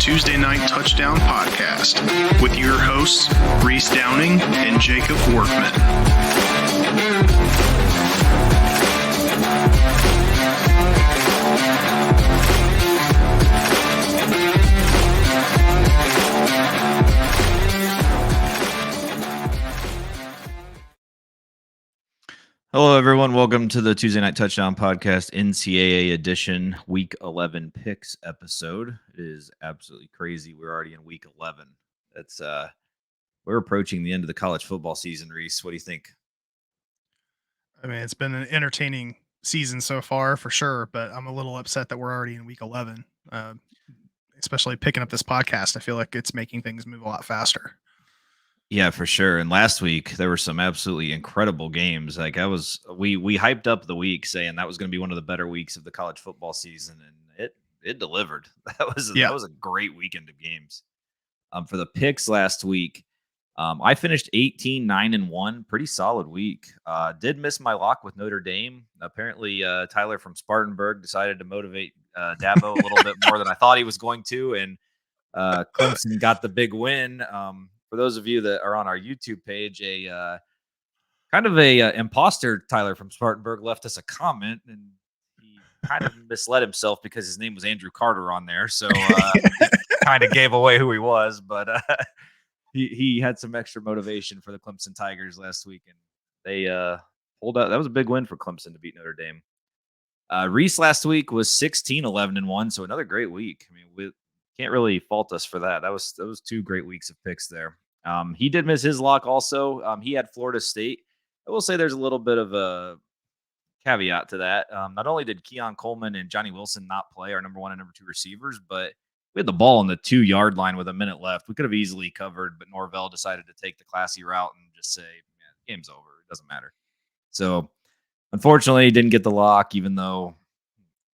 Tuesday Night Touchdown Podcast with your hosts, Reese Downing and Jacob Workman. Hello, everyone. Welcome to the Tuesday Night Touchdown Podcast, NCAA edition, Week 11 picks episode. It is absolutely crazy. We're already in Week 11. That's we're approaching the end of the college football season. Reese, what do you think? I mean, it's been an entertaining season so far, for sure. But I'm a little upset that we're already in Week 11. Especially picking up this podcast, I feel like it's making things move a lot faster. Yeah, for sure. And last week there were some absolutely incredible games. Like we hyped up the week saying that was going to be one of the better weeks of the college football season, and it delivered. That was a great weekend of games. For the picks last week, I finished 18-9-1, pretty solid week. Did miss my lock with Notre Dame. Apparently, Tyler from Spartanburg decided to motivate Dabo a little bit more than I thought he was going to, and Clemson got the big win. For those of you that are on our YouTube page, a kind of a imposter Tyler from Spartanburg left us a comment, and he kind of misled himself because his name was Andrew Carter on there, so kind of gave away who he was. But he had some extra motivation for the Clemson Tigers last week, and they pulled out. That was a big win for Clemson to beat Notre Dame. Reese last week was 16-11-1, so another great week. I mean, can't really fault us for that. That was two great weeks of picks there. He did miss his lock also. He had Florida State. I will say there's a little bit of a caveat to that. Not only did Keon Coleman and Johnny Wilson not play, our number one and number two receivers, but we had the ball on the 2-yard line with a minute left. We could have easily covered, but Norvell decided to take the classy route and just say, yeah, game's over. It doesn't matter. So unfortunately, he didn't get the lock, even though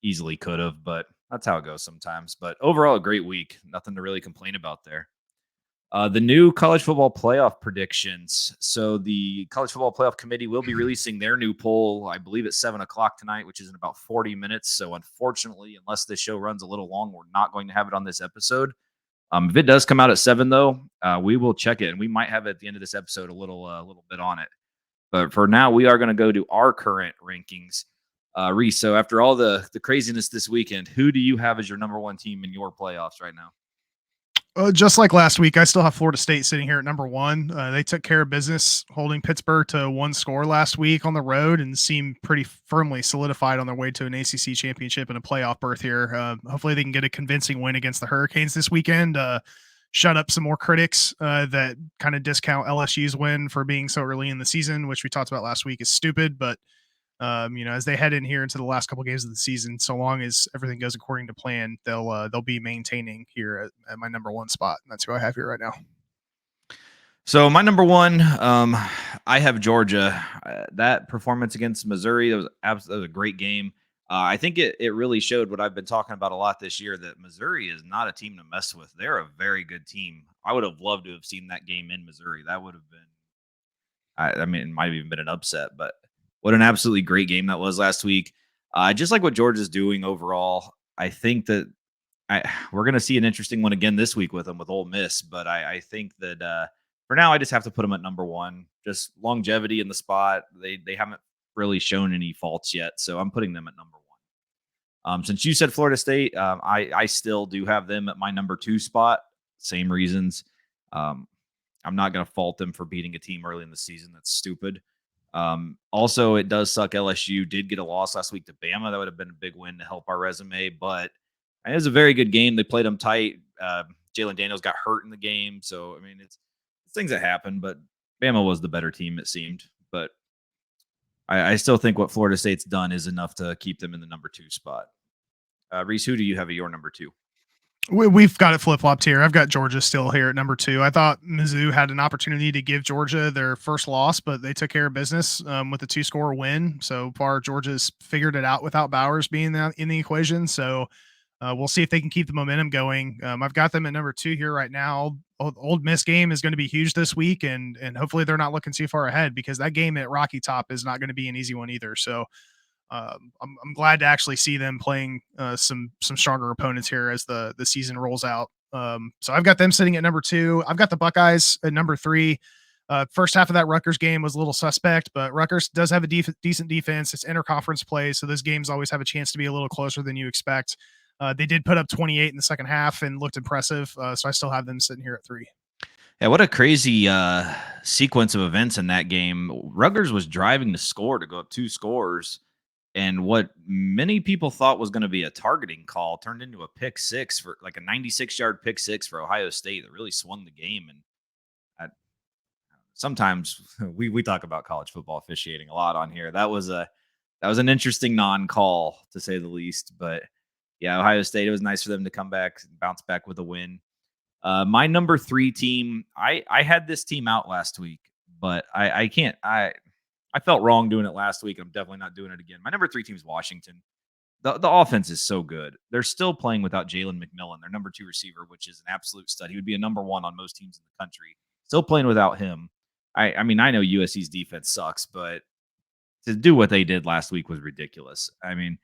easily could have, but that's how it goes sometimes. But overall, a great week. Nothing to really complain about there. The new college football playoff predictions. So the college football playoff committee will be releasing their new poll, I believe, at 7 o'clock tonight, which is in about 40 minutes. So unfortunately, unless this show runs a little long, we're not going to have it on this episode. If it does come out at 7, though, we will check it, and we might have at the end of this episode a little bit on it. But for now, we are going to go to our current rankings. Reese, so after all the craziness this weekend, who do you have as your number one team in your playoffs right now? Just like last week, I still have Florida State sitting here at number one. They took care of business, holding Pittsburgh to 1 score last week on the road, and seem pretty firmly solidified on their way to an ACC championship and a playoff berth here. Hopefully they can get a convincing win against the Hurricanes this weekend. Shut up some more critics that kind of discount LSU's win for being so early in the season, which we talked about last week is stupid, but as they head in here into the last couple of games of the season, so long as everything goes according to plan, they'll be maintaining here at my number one spot. And that's who I have here right now. So my number one, I have Georgia. That performance against Missouri, that was a great game. I think it really showed what I've been talking about a lot this year, that Missouri is not a team to mess with. They're a very good team. I would have loved to have seen that game in Missouri. That would have been, I mean, it might have even been an upset, but what an absolutely great game that was last week. Just like what Georgia's doing overall, I think that we're going to see an interesting one again this week with them with Ole Miss. But I think that for now, I just have to put them at number one. Just longevity in the spot. They haven't really shown any faults yet, so I'm putting them at number one. Since you said Florida State, I still do have them at my number 2 spot. Same reasons. I'm not going to fault them for beating a team early in the season. That's stupid. Also, it does suck. LSU did get a loss last week to Bama. That would have been a big win to help our resume, but it was a very good game. They played them tight. Jalen Daniels got hurt in the game. So, I mean, it's things that happen, but Bama was the better team, it seemed. But I still think what Florida State's done is enough to keep them in the number 2 spot. Reese, who do you have at your number 2? We've got it flip-flopped here. I've got Georgia still here at number 2. I thought Mizzou had an opportunity to give Georgia their first loss, but they took care of business with a 2-score win. So far, Georgia's figured it out without Bowers being in the equation. So we'll see if they can keep the momentum going. I've got them at number 2 here right now. Old Miss game is going to be huge this week, and hopefully they're not looking too far ahead, because that game at Rocky Top is not going to be an easy one either. So I'm glad to actually see them playing some stronger opponents here as the season rolls out. So I've got them sitting at number 2. I've got the Buckeyes at number 3. First half of that Rutgers game was a little suspect, but Rutgers does have a decent defense. It's interconference play, so those games always have a chance to be a little closer than you expect. They did put up 28 in the second half and looked impressive, so I still have them sitting here at 3. Yeah, what a crazy sequence of events in that game. Rutgers was driving to score to go up 2 scores, and what many people thought was going to be a targeting call turned into a pick six, for like a 96-yard pick six for Ohio State that really swung the game. And sometimes we talk about college football officiating a lot on here. That was an interesting non-call, to say the least. But yeah, Ohio State, it was nice for them to come back and bounce back with a win. My number 3 team, I had this team out last week, but I can't. I felt wrong doing it last week. I'm definitely not doing it again. My number 3 team is Washington. The offense is so good. They're still playing without Jalen McMillan, their number 2 receiver, which is an absolute stud. He would be a number 1 on most teams in the country. Still playing without him. I mean, I know USC's defense sucks, but to do what they did last week was ridiculous. I mean,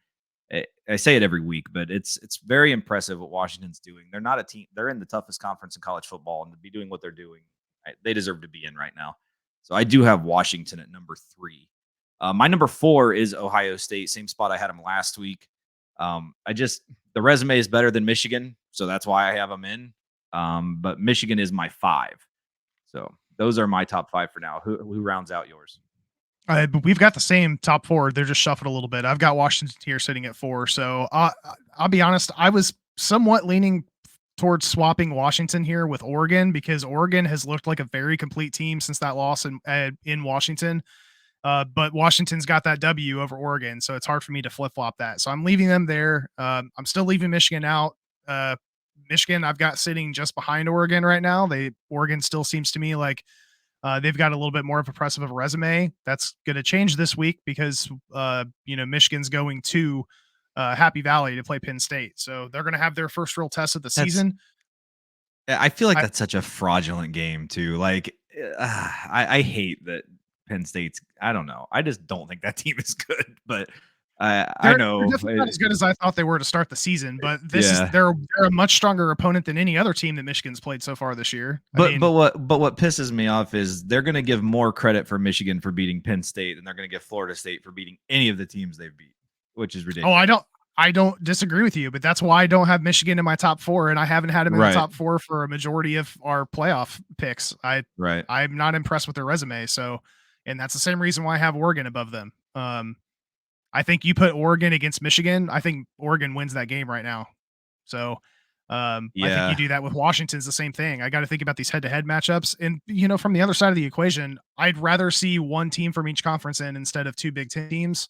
I say it every week, but it's very impressive what Washington's doing. They're not a team. They're in the toughest conference in college football, and to be doing what they're doing, they deserve to be in right now. So I do have Washington at number 3. My number 4 is Ohio State. Same spot I had them last week. The resume is better than Michigan, so that's why I have them in. But Michigan is my 5. So those are my top 5 for now. Who rounds out yours? But we've got the same top 4. They're just shuffled a little bit. I've got Washington here sitting at 4. So I'll be honest. I was somewhat leaning towards swapping Washington here with Oregon because Oregon has looked like a very complete team since that loss in Washington. But Washington's got that W over Oregon, so it's hard for me to flip-flop that. So I'm leaving them there. I'm still leaving Michigan out. Michigan, I've got sitting just behind Oregon right now. Oregon still seems to me like they've got a little bit more of impressive of a resume. That's going to change this week because Michigan's going to Happy Valley to play Penn State, so they're going to have their first real test of the season. I feel like that's such a fraudulent game too. Like I hate that Penn State's. I don't know. I just don't think that team is good. But I know they're definitely not as good as I thought they were to start the season. But they're a much stronger opponent than any other team that Michigan's played so far this year. But what pisses me off is they're going to give more credit for Michigan for beating Penn State than they're going to give Florida State for beating any of the teams they've beat, which is ridiculous. Oh, I don't disagree with you, but that's why I don't have Michigan in my top 4, and I haven't had them in the top 4 for a majority of our playoff picks. I'm not impressed with their resume, and that's the same reason why I have Oregon above them. I think you put Oregon against Michigan, I think Oregon wins that game right now. So I think you do that with Washington's the same thing. I got to think about these head-to-head matchups, and from the other side of the equation, I'd rather see one team from each conference instead of 2 Big Ten teams.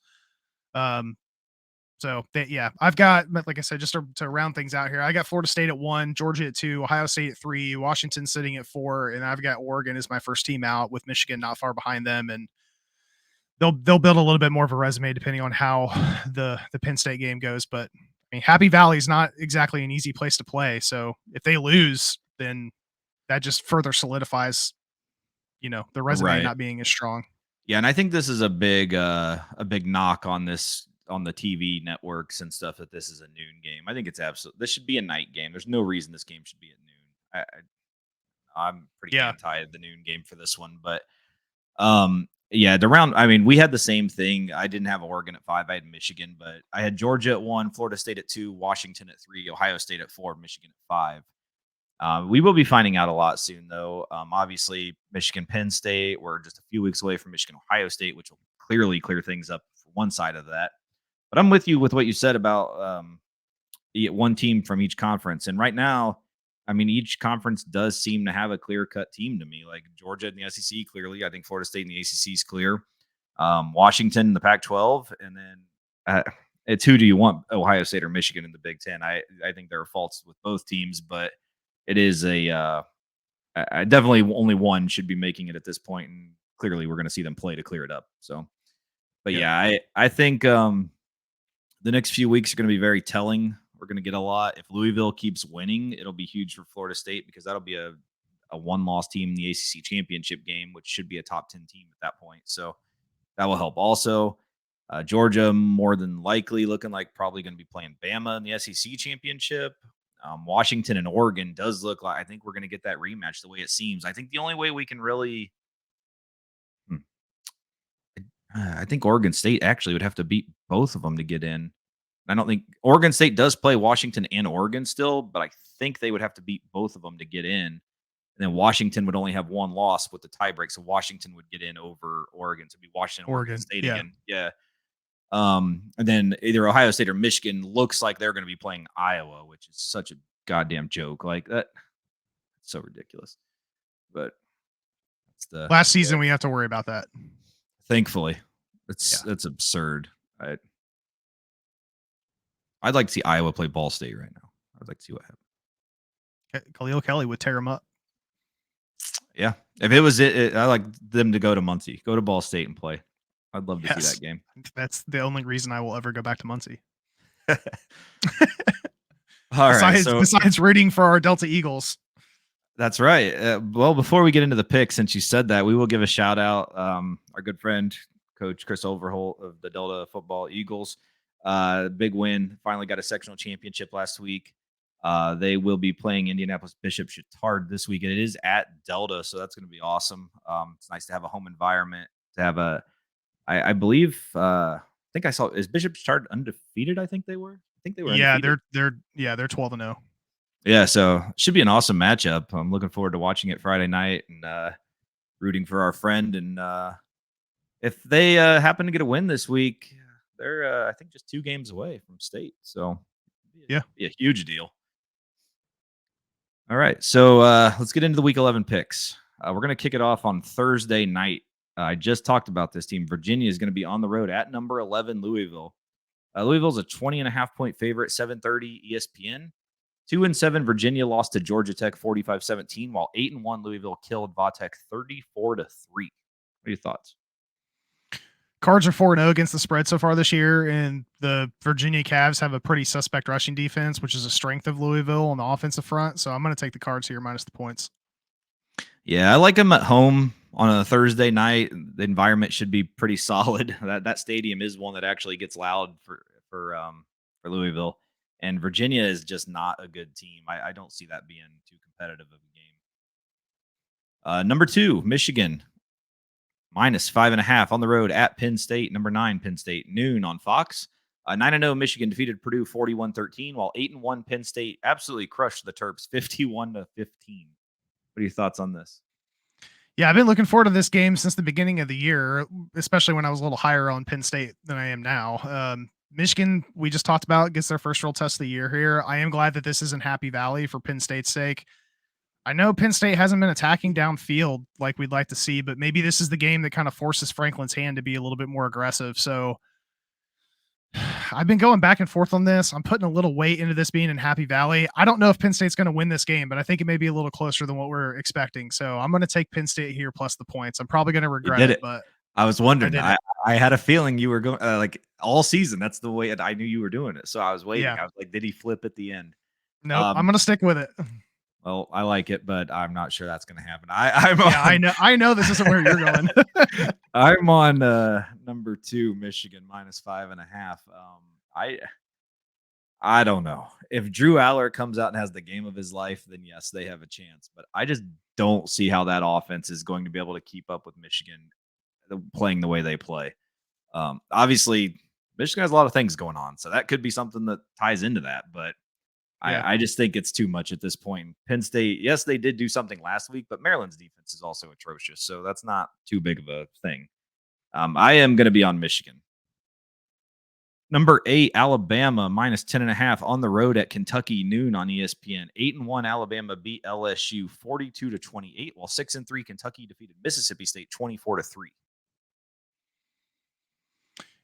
I've got, like I said, just to round things out here, I got Florida State at 1, Georgia at 2, Ohio State at 3, Washington sitting at 4, and I've got Oregon as my first team out with Michigan not far behind them. And they'll build a little bit more of a resume depending on how the Penn State game goes. But I mean, Happy Valley is not exactly an easy place to play. So if they lose, then that just further solidifies, the resume not being as strong. Yeah, and I think this is a big knock on this, on the TV networks and stuff, that this is a noon game. I think it's this should be a night game. There's no reason this game should be at noon. I'm pretty anti the noon game for this one, but we had the same thing. I didn't have Oregon at 5. I had Michigan, but I had Georgia at 1, Florida State at 2, Washington at 3, Ohio State at 4, Michigan at 5. We will be finding out a lot soon, though. Obviously, Michigan, Penn State, we're just a few weeks away from Michigan, Ohio State, which will clearly clear things up for one side of that. But I'm with you with what you said about one team from each conference. And right now, I mean, each conference does seem to have a clear-cut team to me. Like Georgia in the SEC, clearly. I think Florida State in the ACC is clear. Washington in the Pac-12. And then it's who do you want, Ohio State or Michigan in the Big Ten? I think there are faults with both teams, but it is I definitely only one should be making it at this point. And clearly we're going to see them play to clear it up. So, but I think the next few weeks are going to be very telling. We're going to get a lot. If Louisville keeps winning, it'll be huge for Florida State because that'll be a one-loss team in the ACC championship game, which should be a top 10 team at that point. So that will help. Also, Georgia more than likely looking like probably going to be playing Bama in the SEC championship. Washington and Oregon does look like I think we're going to get that rematch the way it seems. I think the only way we can really I think Oregon State actually would have to beat both of them to get in. I don't think Oregon State does play Washington and Oregon still, but I think they would have to beat both of them to get in. And then Washington would only have one loss with the tiebreak, so Washington would get in over Oregon. So it'd be Washington, Oregon State again. Yeah. And then either Ohio State or Michigan looks like they're going to be playing Iowa, which is such a goddamn joke. Like that, it's so ridiculous. But it's the last season we have to worry about that. Thankfully, it's absurd. I'd like to see Iowa play Ball State right now. I'd like to see what happens. Khalil Kelly would tear him up. Yeah, if it was I like them to go to Muncie, go to Ball State and play. I'd love to see that game. That's the only reason I will ever go back to Muncie. Besides rooting for our Delta Eagles. That's right. Well, before we get into the pick, since you said that, we will give a shout out. Our good friend, Coach Chris Overholt of the Delta Football Eagles. Big win. Finally got a sectional championship last week. They will be playing Indianapolis Bishop Chatard this week. And it is at Delta, so that's going to be awesome. It's nice to have a home environment. To have I believe. I think I saw. Is Bishop Chatard undefeated? I think they were. I think they were. Yeah, undefeated. they're 12-0. Yeah, so it should be an awesome matchup. I'm looking forward to watching it Friday night and rooting for our friend. And if they happen to get a win this week, they're I think just 2 games away from state. So yeah, be a huge deal. All right, so let's get into the Week 11 picks. We're going to kick it off on Thursday night. I just talked about this team. Virginia is going to be on the road at number 11 Louisville. Louisville's a 20.5-point favorite, 7:30 ESPN. 2-7 Virginia lost to Georgia Tech 45-17, while 8-1 Louisville killed Vatech 34-3. What are your thoughts? Cards are 4-0 against the spread so far this year, and the Virginia Cavs have a pretty suspect rushing defense, which is a strength of Louisville on the offensive front. So I'm going to take the Cards here minus the points. Yeah, I like them at home on a Thursday night. The environment should be pretty solid. That stadium is one that actually gets loud for Louisville. And Virginia is just not a good team. I don't see that being too competitive of a game. Number 2, Michigan, minus 5.5 on the road at Penn State. Number 9, Penn State, noon on Fox. 9-0 Michigan defeated Purdue 41-13, while 8-1 Penn State absolutely crushed the Terps 51-15. What are your thoughts on this? Yeah, I've been looking forward to this game since the beginning of the year, especially when I was a little higher on Penn State than I am now. Michigan, we just talked about, gets their first real test of the year here. I am glad that this isn't Happy Valley for Penn State's sake. I know Penn State hasn't been attacking downfield like we'd like to see, but maybe this is the game that kind of forces Franklin's hand to be a little bit more aggressive. So I've been going back and forth on this. I'm putting a little weight into this being in Happy Valley. I don't know if Penn State's going to win this game, but I think it may be a little closer than what we're expecting. So I'm going to take Penn State here plus the points. I'm probably going to regret it, but I was wondering. I had a feeling you were going like all season. That's the way I knew you were doing it. So I was waiting. Yeah. I was like, did he flip at the end? No, I'm going to stick with it. Well, I like it, but I'm not sure that's going to happen. I know this isn't where you're going. I'm on number 2, Michigan, minus 5.5. I don't know. If Drew Aller comes out and has the game of his life, then yes, they have a chance. But I just don't see how that offense is going to be able to keep up with Michigan playing the way they play. Obviously, Michigan has a lot of things going on, so that could be something that ties into that. But yeah. I just think it's too much at this point. Penn State, yes, they did do something last week, but Maryland's defense is also atrocious, so that's not too big of a thing. I am going to be on Michigan. Number 8, Alabama, minus 10.5 on the road at Kentucky, noon on ESPN. 8-1 Alabama beat LSU 42-28, while 6-3 Kentucky defeated Mississippi State 24-3.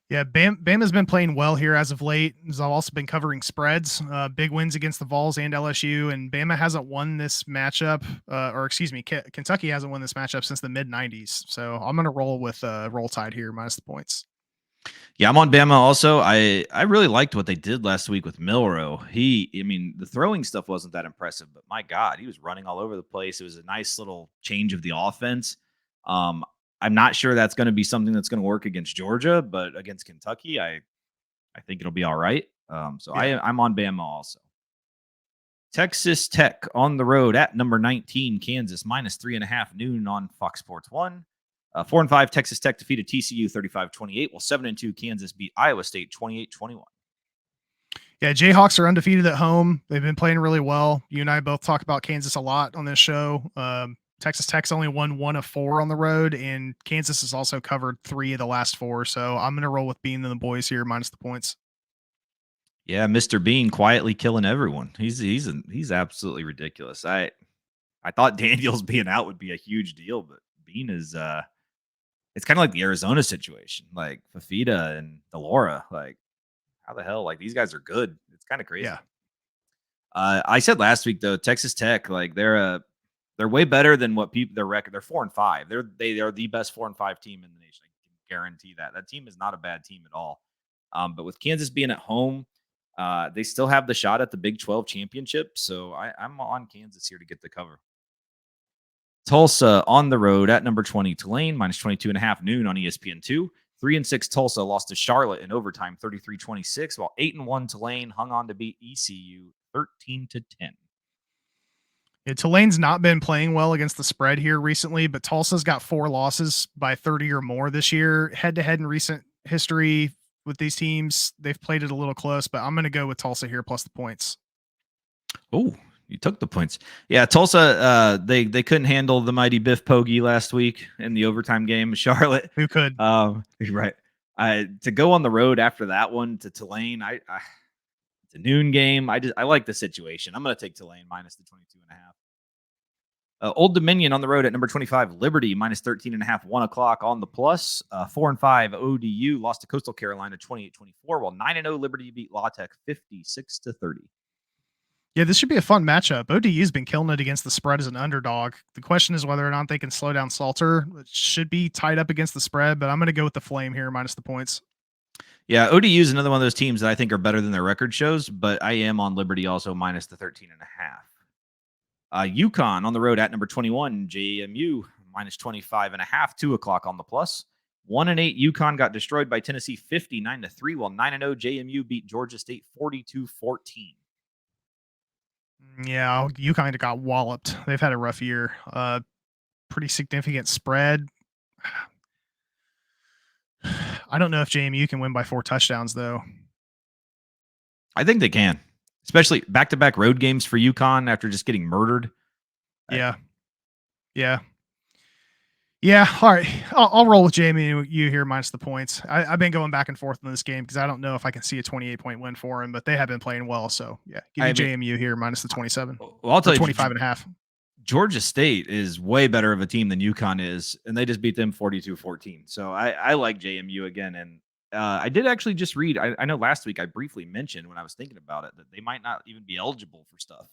Yeah, Bama's been playing well here as of late. I've also been covering spreads, big wins against the Vols and LSU, and Bama hasn't won this matchup, Kentucky hasn't won this matchup since the mid-90s. So I'm going to roll with Roll Tide here, minus the points. Yeah, I'm on Bama also. I really liked what they did last week with Milroe. The throwing stuff wasn't that impressive, but my God, he was running all over the place. It was a nice little change of the offense. I'm not sure that's going to be something that's going to work against Georgia, but against Kentucky, I think it'll be all right. I'm on Bama also. Texas Tech on the road at number 19, Kansas, -3.5 noon on Fox Sports 1. 4-5, Texas Tech defeated TCU 35-28, while 7-2, Kansas beat Iowa State 28-21. Yeah, Jayhawks are undefeated at home. They've been playing really well. You and I both talk about Kansas a lot on this show. Texas Tech's only won 1 of 4 on the road, and Kansas has also covered 3 of the last 4. So I'm going to roll with Bean and the boys here, minus the points. Yeah, Mr. Bean quietly killing everyone. He's absolutely ridiculous. I thought Daniels being out would be a huge deal, but Bean is it's kind of like the Arizona situation, like Fafita and Delora. Like, how the hell? Like, these guys are good. It's kind of crazy. Yeah. I said last week though, Texas Tech, like they're way better than what people their record. They're 4-5. They are the best 4-5 team in the nation. I can guarantee that. That team is not a bad team at all. But with Kansas being at home, they still have the shot at the Big 12 championship. So I'm on Kansas here to get the cover. Tulsa on the road at number 20, Tulane, -22.5 noon on ESPN2. 3-6 Tulsa lost to Charlotte in overtime, 33-26, while 8-1 Tulane hung on to beat ECU 13-10. Yeah, Tulane's not been playing well against the spread here recently, but Tulsa's got 4 losses by 30 or more this year. Head-to-head in recent history with these teams, they've played it a little close, but I'm going to go with Tulsa here plus the points. Oh, you took the points. Yeah, Tulsa, they couldn't handle the mighty Biff Poggi last week in the overtime game. Charlotte. Who could? Right. To go on the road after that one to Tulane, it's a noon game. I like the situation. I'm going to take Tulane minus the 22.5. Old Dominion on the road at number 25, Liberty -13.5, 1 o'clock on the plus. 4-5 ODU lost to Coastal Carolina 28-24, while 9-0 Liberty beat La Tech 56-30. Yeah, this should be a fun matchup. ODU's been killing it against the spread as an underdog. The question is whether or not they can slow down Salter. It should be tied up against the spread, but I'm going to go with the Flame here minus the points. Yeah, ODU is another one of those teams that I think are better than their record shows, but I am on Liberty also minus the 13.5. UConn on the road at number 21, JMU -25.5, 2 o'clock on the plus. 1-8 UConn got destroyed by Tennessee 59-3, while 9-0 JMU beat Georgia State 42-14. Yeah, UConn got walloped. They've had a rough year. Pretty significant spread. I don't know if JMU can win by 4 touchdowns, though. I think they can, especially back-to-back road games for UConn after just getting murdered. Yeah. All right. I'll roll with JMU here minus the points. I've been going back and forth in this game because I don't know if I can see a 28-point win for him, but they have been playing well. So, yeah, give me JMU here minus the 27. Well, I'll tell you, 25.5. Georgia State is way better of a team than UConn is, and they just beat them 42-14. So I like JMU again. And I did actually just read, I know last week I briefly mentioned when I was thinking about it that they might not even be eligible for stuff.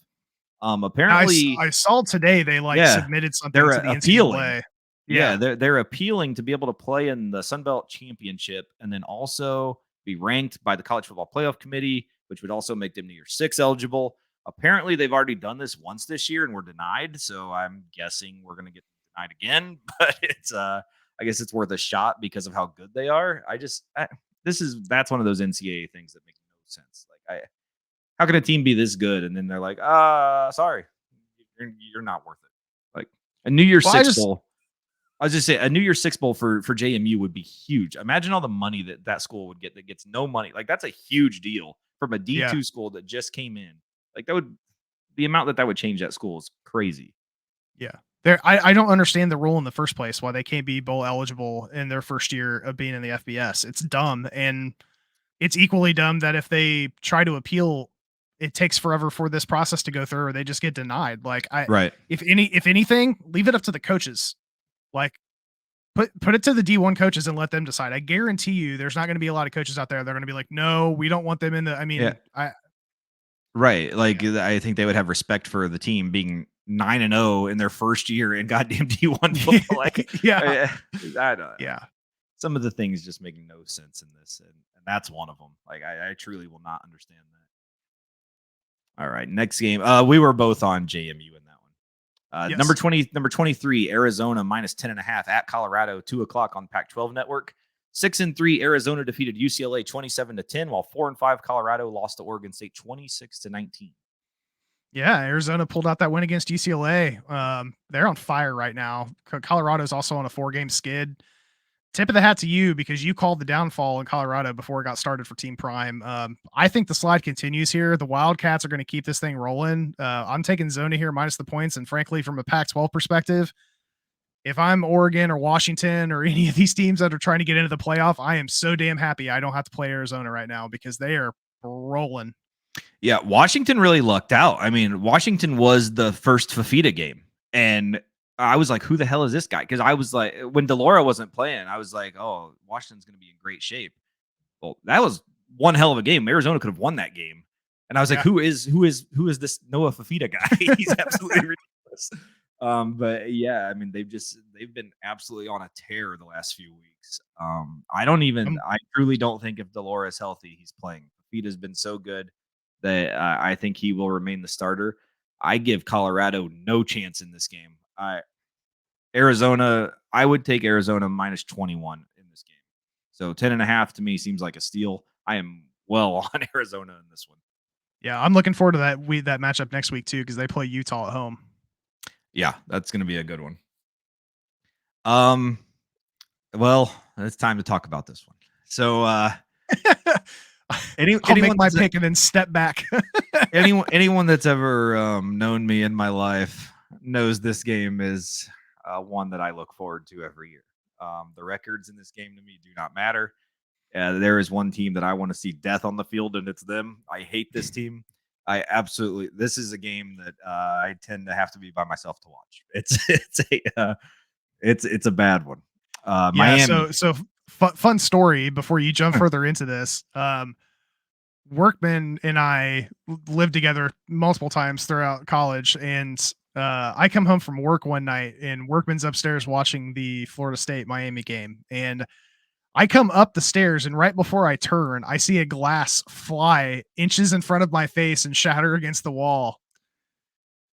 Apparently, I saw today they submitted something to the appealing. NCAA. Yeah, they're appealing to be able to play in the Sun Belt Championship and then also be ranked by the College Football Playoff Committee, which would also make them New Year's 6 eligible. Apparently, they've already done this once this year and were denied, so I'm guessing we're going to get denied again. But it's I guess it's worth a shot because of how good they are. That's one of those NCAA things that make no sense. Like, how can a team be this good and then they're like, sorry, you're not worth it. Like a New Year's 6 bowl. I was just saying, a New Year's 6 bowl for JMU would be huge. Imagine all the money that school would get that gets no money. Like, that's a huge deal from a D2 school that just came in. Like, the amount that would change that school is crazy. Yeah. I don't understand the rule in the first place, why they can't be bowl eligible in their first year of being in the FBS. It's dumb. And it's equally dumb that if they try to appeal, it takes forever for this process to go through or they just get denied. Like, if anything, leave it up to the coaches. Like, put it to the D1 coaches and let them decide. I guarantee you there's not going to be a lot of coaches out there. They're going to be like, no, we don't want them in the, Right. Like, I think they would have respect for the team being 9-0 in their first year in goddamn D1 football. Like, I don't. Yeah. Some of the things just make no sense in this. And that's one of them. Like, I truly will not understand that. All right. Next game. We were both on JMU in that one. Yes. Number 23, Arizona -10.5 at Colorado, 2 o'clock on Pac-12 Network. 6-3, Arizona defeated UCLA 27-10, while 4-5, Colorado lost to Oregon State 26-19. Yeah, Arizona pulled out that win against UCLA. They're on fire right now. Colorado's also on a 4-game skid. Tip of the hat to you because you called the downfall in Colorado before it got started for Team Prime. I think the slide continues here. The Wildcats are going to keep this thing rolling. I'm taking Zona here minus the points, and frankly, from a Pac-12 perspective, if I'm Oregon or Washington or any of these teams that are trying to get into the playoff, I am so damn happy I don't have to play Arizona right now because they are rolling. Yeah, Washington really lucked out. I mean, Washington was the first Fafita game, and I was like, "Who the hell is this guy?" Because I was like, when Delora wasn't playing, I was like, "Oh, Washington's going to be in great shape." Well, that was one hell of a game. Arizona could have won that game, and I was like, Yeah. "Who is this Noah Fafita guy?" He's absolutely ridiculous. But yeah, I mean, they've been absolutely on a tear the last few weeks. I truly don't think if Delora is healthy, he's playing. Fafita's been so good that I think he will remain the starter. I give Colorado no chance in this game. Arizona, I would take Arizona minus 21 in this game. So 10.5 to me seems like a steal. I am well on Arizona in this one. Yeah, I'm looking forward to that matchup next week too because they play Utah at home. Yeah, that's going to be a good one. Well, it's time to talk about this one. So, I'll anyone make my pick and then step back. anyone that's ever known me in my life knows this game is one that I look forward to every year. The records in this game to me do not matter. There is one team that I want to see death on the field, and it's them. I hate this team. This is a game that I tend to have to be by myself to watch. It's a bad one. Yeah, Miami. so fun story before you jump further into this. Workman and I lived together multiple times throughout college, and I come home from work one night, and Workman's upstairs watching the Florida State Miami game, and I come up the stairs, and right before I turn, I see a glass fly inches in front of my face and shatter against the wall.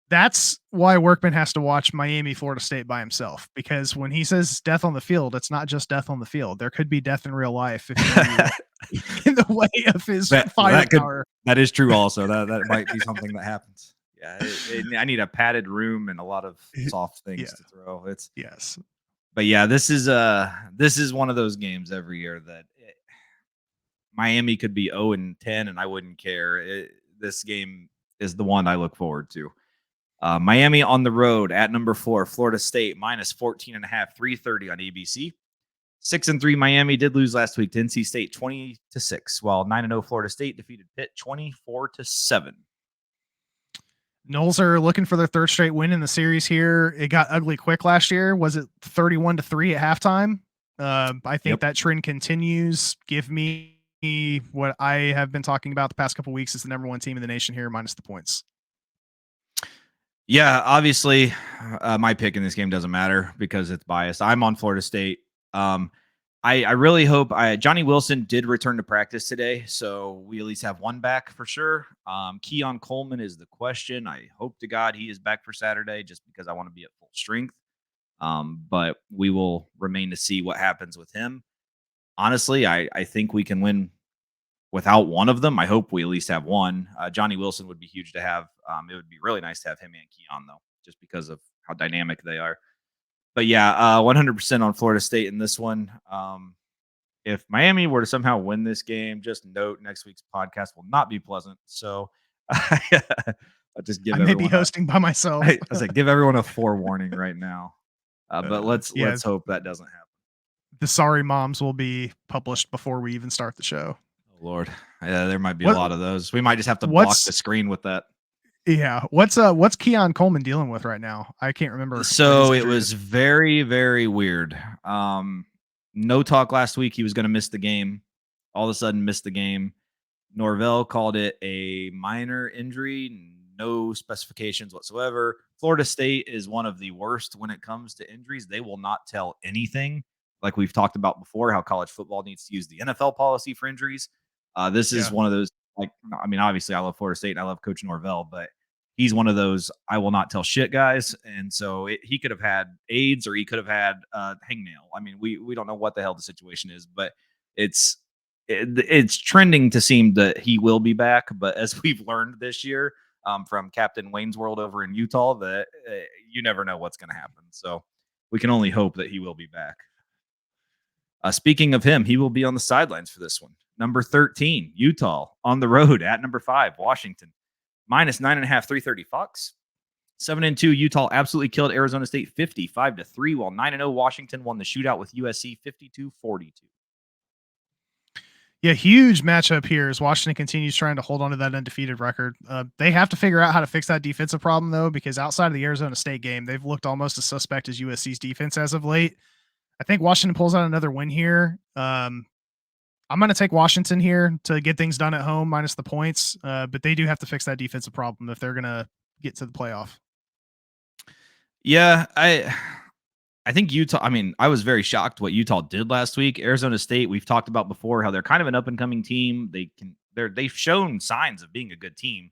That's why Workman has to watch Miami, Florida State by himself, because when he says death on the field, it's not just death on the field. There could be death in real life if you in the way of his firepower. That is true also. That might be something that happens. Yeah, I need a padded room and a lot of soft things to throw. Yes. But yeah, this is one of those games every year that Miami could be 0-10 and I wouldn't care. This game is the one I look forward to. Miami on the road at number 4, Florida State minus 14.5, 3:30 on ABC. 6-3 Miami did lose last week to NC State 20-6, while 9-0 Florida State defeated Pitt 24-7. Noles are looking for their third straight win in the series here. It got ugly quick last year. Was it 31-3 at halftime? I think that trend continues. Give me what I have been talking about the past couple weeks is the number 1 team in the nation here, minus the points. Yeah, obviously, my pick in this game doesn't matter because it's biased. I'm on Florida State. I really hope Johnny Wilson did return to practice today, so we at least have one back for sure. Keon Coleman is the question. I hope to God he is back for Saturday just because I want to be at full strength. But we will remain to see what happens with him. Honestly, I think we can win without one of them. I hope we at least have one. Johnny Wilson would be huge to have. It would be really nice to have him and Keon, though, just because of how dynamic they are. But yeah, 100% on Florida State in this one. If Miami were to somehow win this game, just note next week's podcast will not be pleasant. So I'll just give I may be hosting by myself. I was like, give everyone a forewarning right now. But let's hope that doesn't happen. The sorry moms will be published before we even start the show. Oh, Lord. Yeah, there might be a lot of those. We might just have to block the screen with that. Yeah. What's Keon Coleman dealing with right now? I can't remember. So it was very, very weird. No talk last week. He was going to miss the game. All of a sudden missed the game. Norvell called it a minor injury. No specifications whatsoever. Florida State is one of the worst when it comes to injuries. They will not tell anything. Like we've talked about before, how college football needs to use the NFL policy for injuries. This is one of those, obviously I love Florida State and I love Coach Norvell, but he's one of those I will not tell shit guys. And so he could have had AIDS or he could have had hangnail. I mean, we don't know what the hell the situation is, but it's trending to seem that he will be back. But as we've learned this year, from Captain Wayne's World over in Utah that you never know what's going to happen. So we can only hope that he will be back. Speaking of him, he will be on the sidelines for this one. Number 13, Utah on the road at number 5, Washington. Minus 9.5, 330 Fox. 7-2, Utah absolutely killed Arizona State 55-3, while 9-0 Washington won the shootout with USC 52-42. Yeah, huge matchup here as Washington continues trying to hold on to that undefeated record. They have to figure out how to fix that defensive problem, though, because outside of the Arizona State game, they've looked almost as suspect as USC's defense as of late. I think Washington pulls out another win here. I'm going to take Washington here to get things done at home minus the points, but they do have to fix that defensive problem if they're going to get to the playoff. Yeah, I think Utah, I mean, I was very shocked what Utah did last week. Arizona State, we've talked about before how they're kind of an up-and-coming team. They've shown signs of being a good team.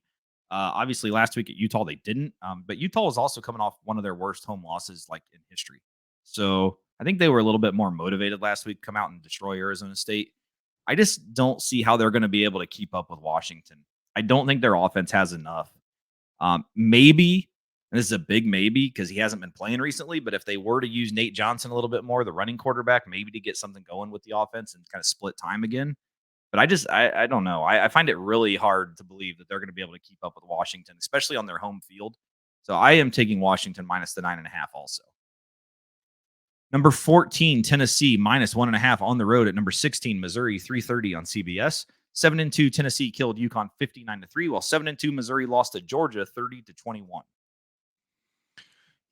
Obviously, last week at Utah, they didn't. But Utah was also coming off one of their worst home losses like in history. So I think they were a little bit more motivated last week, come out and destroy Arizona State. I just don't see how they're going to be able to keep up with Washington. I don't think their offense has enough. Maybe, and this is a big maybe because he hasn't been playing recently, but if they were to use Nate Johnson a little bit more, the running quarterback, maybe to get something going with the offense and kind of split time again. But I don't know. I find it really hard to believe that they're going to be able to keep up with Washington, especially on their home field. So I am taking Washington minus the 9.5 also. Number 14, Tennessee, minus 1.5 on the road at number 16, Missouri, 330 on CBS. 7-2, Tennessee killed UConn 59-3, while 7-2, Missouri lost to Georgia 30-21.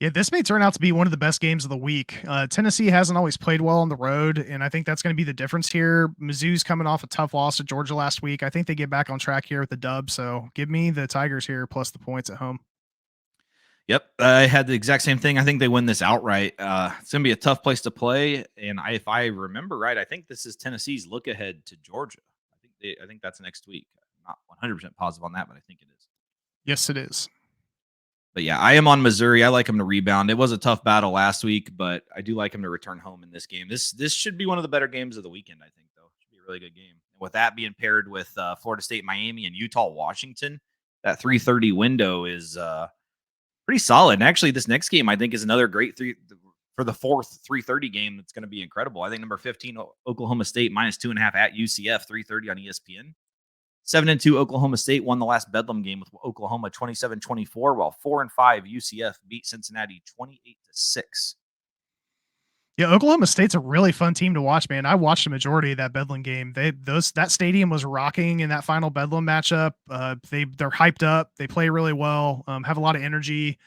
Yeah, this may turn out to be one of the best games of the week. Tennessee hasn't always played well on the road, and I think that's going to be the difference here. Mizzou's coming off a tough loss to Georgia last week. I think they get back on track here with the dub, so give me the Tigers here plus the points at home. Yep, I had the exact same thing. I think they win this outright. It's going to be a tough place to play, and if I remember right, I think this is Tennessee's look ahead to Georgia. I think that's next week. I'm not 100% positive on that, but I think it is. Yes, it is. But yeah, I am on Missouri. I like him to rebound. It was a tough battle last week, but I do like him to return home in this game. This should be one of the better games of the weekend, I think, though. It should be a really good game. And with that being paired with Florida State, Miami, and Utah, Washington, that 3:30 window is pretty solid. And actually, this next game, I think, is another great for the fourth 3:30 game that's going to be incredible. I think number 15, Oklahoma State, minus 2.5 at UCF, 3:30 on ESPN. 7-2 Oklahoma State won the last Bedlam game with Oklahoma 27-24, while 4-5 UCF beat Cincinnati 28-6. Yeah, Oklahoma State's a really fun team to watch, man. I watched a majority of that Bedlam game. That stadium was rocking in that final Bedlam matchup. They're hyped up. They play really well. Have a lot of energy.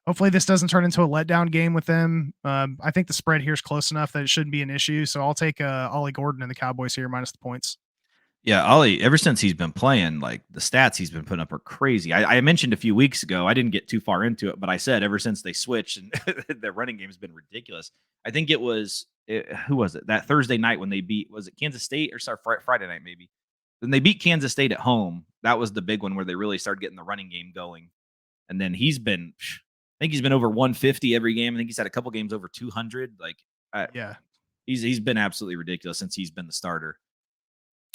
Hopefully, this doesn't turn into a letdown game with them. I think the spread here is close enough that it shouldn't be an issue. So I'll take Ollie Gordon and the Cowboys here minus the points. Yeah, Ollie, ever since he's been playing, like the stats he's been putting up are crazy. I mentioned a few weeks ago, I didn't get too far into it, but I said ever since they switched and their running game has been ridiculous. I think who was it? That Thursday night when they beat, was it Kansas State or sorry, Friday night maybe? When they beat Kansas State at home, that was the big one where they really started getting the running game going. And then I think he's been over 150 every game. I think he's had a couple games over 200. Yeah, he's been absolutely ridiculous since he's been the starter.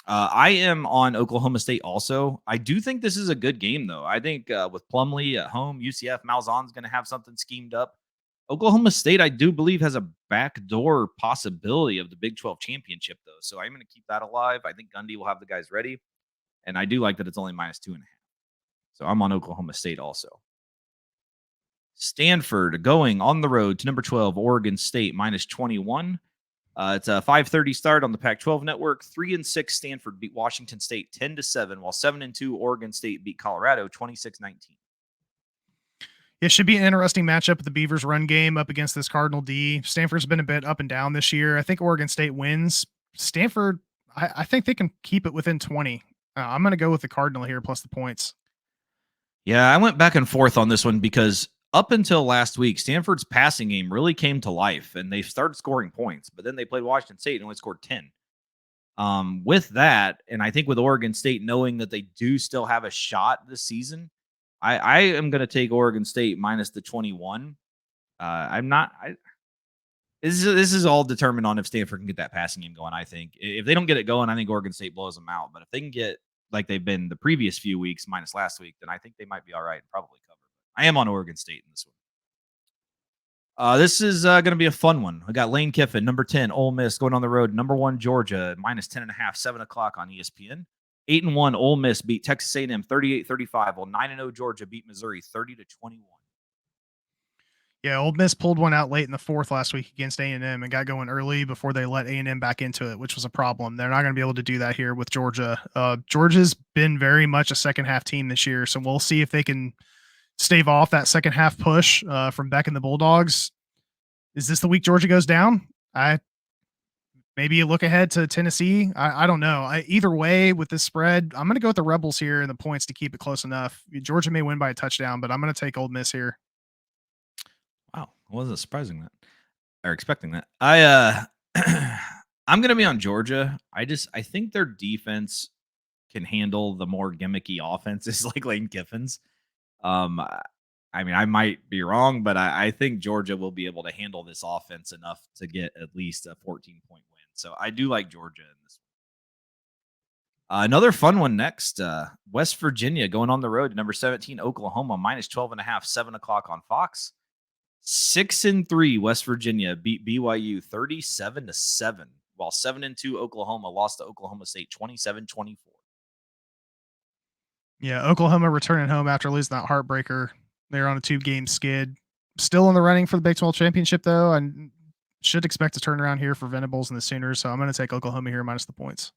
I am on Oklahoma State also. I do think this is a good game, though. I think with Plumlee at home, UCF, Malzahn's going to have something schemed up. Oklahoma State, I do believe, has a backdoor possibility of the Big 12 championship, though. So I'm going to keep that alive. I think Gundy will have the guys ready. And I do like that it's only minus 2.5. So I'm on Oklahoma State also. Stanford going on the road to number 12, Oregon State, minus 21. It's a 5:30 start on the Pac-12 network. 3-6 Stanford beat Washington State 10-7, while 7-2 Oregon State beat Colorado 26-19. It should be an interesting matchup with the Beavers run game up against this Cardinal D. Stanford's been a bit up and down this year. I think Oregon State wins. Stanford, I think they can keep it within 20. I'm going to go with the Cardinal here plus the points. Yeah, I went back and forth on this one because up until last week, Stanford's passing game really came to life, and they started scoring points. But then they played Washington State and only scored 10. With that, and I think with Oregon State knowing that they do still have a shot this season, I am going to take Oregon State minus the 21. This is all determined on if Stanford can get that passing game going. I think if they don't get it going, I think Oregon State blows them out. But if they can get like they've been the previous few weeks, minus last week, then I think they might be all right and probably cover. I am on Oregon State in this one. This is going to be a fun one. We got Lane Kiffin, number 10, Ole Miss, going on the road. Number 1, Georgia, minus 10.5, 7 o'clock on ESPN. 8-1, Ole Miss beat Texas A&M 38-35, while 9-0 Georgia beat Missouri 30-21. Yeah, Ole Miss pulled one out late in the fourth last week against A&M and got going early before they let A&M back into it, which was a problem. They're not going to be able to do that here with Georgia. Georgia's been very much a second half team this year, so we'll see if they can stave off that second half push from Beck and the Bulldogs. Is this the week Georgia goes down? Maybe you look ahead to Tennessee. I don't know. Either way, with this spread, I'm going to go with the Rebels here and the points to keep it close enough. Georgia may win by a touchdown, but I'm going to take Ole Miss here. Wow, I wasn't surprising that or expecting that. I'm going to be on Georgia. I think their defense can handle the more gimmicky offenses like Lane Kiffin's. I mean, I might be wrong, but I think Georgia will be able to handle this offense enough to get at least a 14-point win. So I do like Georgia in this one. Another fun one next. West Virginia going on the road to number 17, Oklahoma, minus 12.5, 7 o'clock on Fox. 6-3 West Virginia beat BYU 37-7, while 7-2 Oklahoma lost to Oklahoma State 27-24. Yeah, Oklahoma returning home after losing that heartbreaker. They're on a 2-game skid. Still in the running for the Big 12 championship, though. I should expect a turnaround here for Venables and the Sooners, so I'm going to take Oklahoma here minus the points.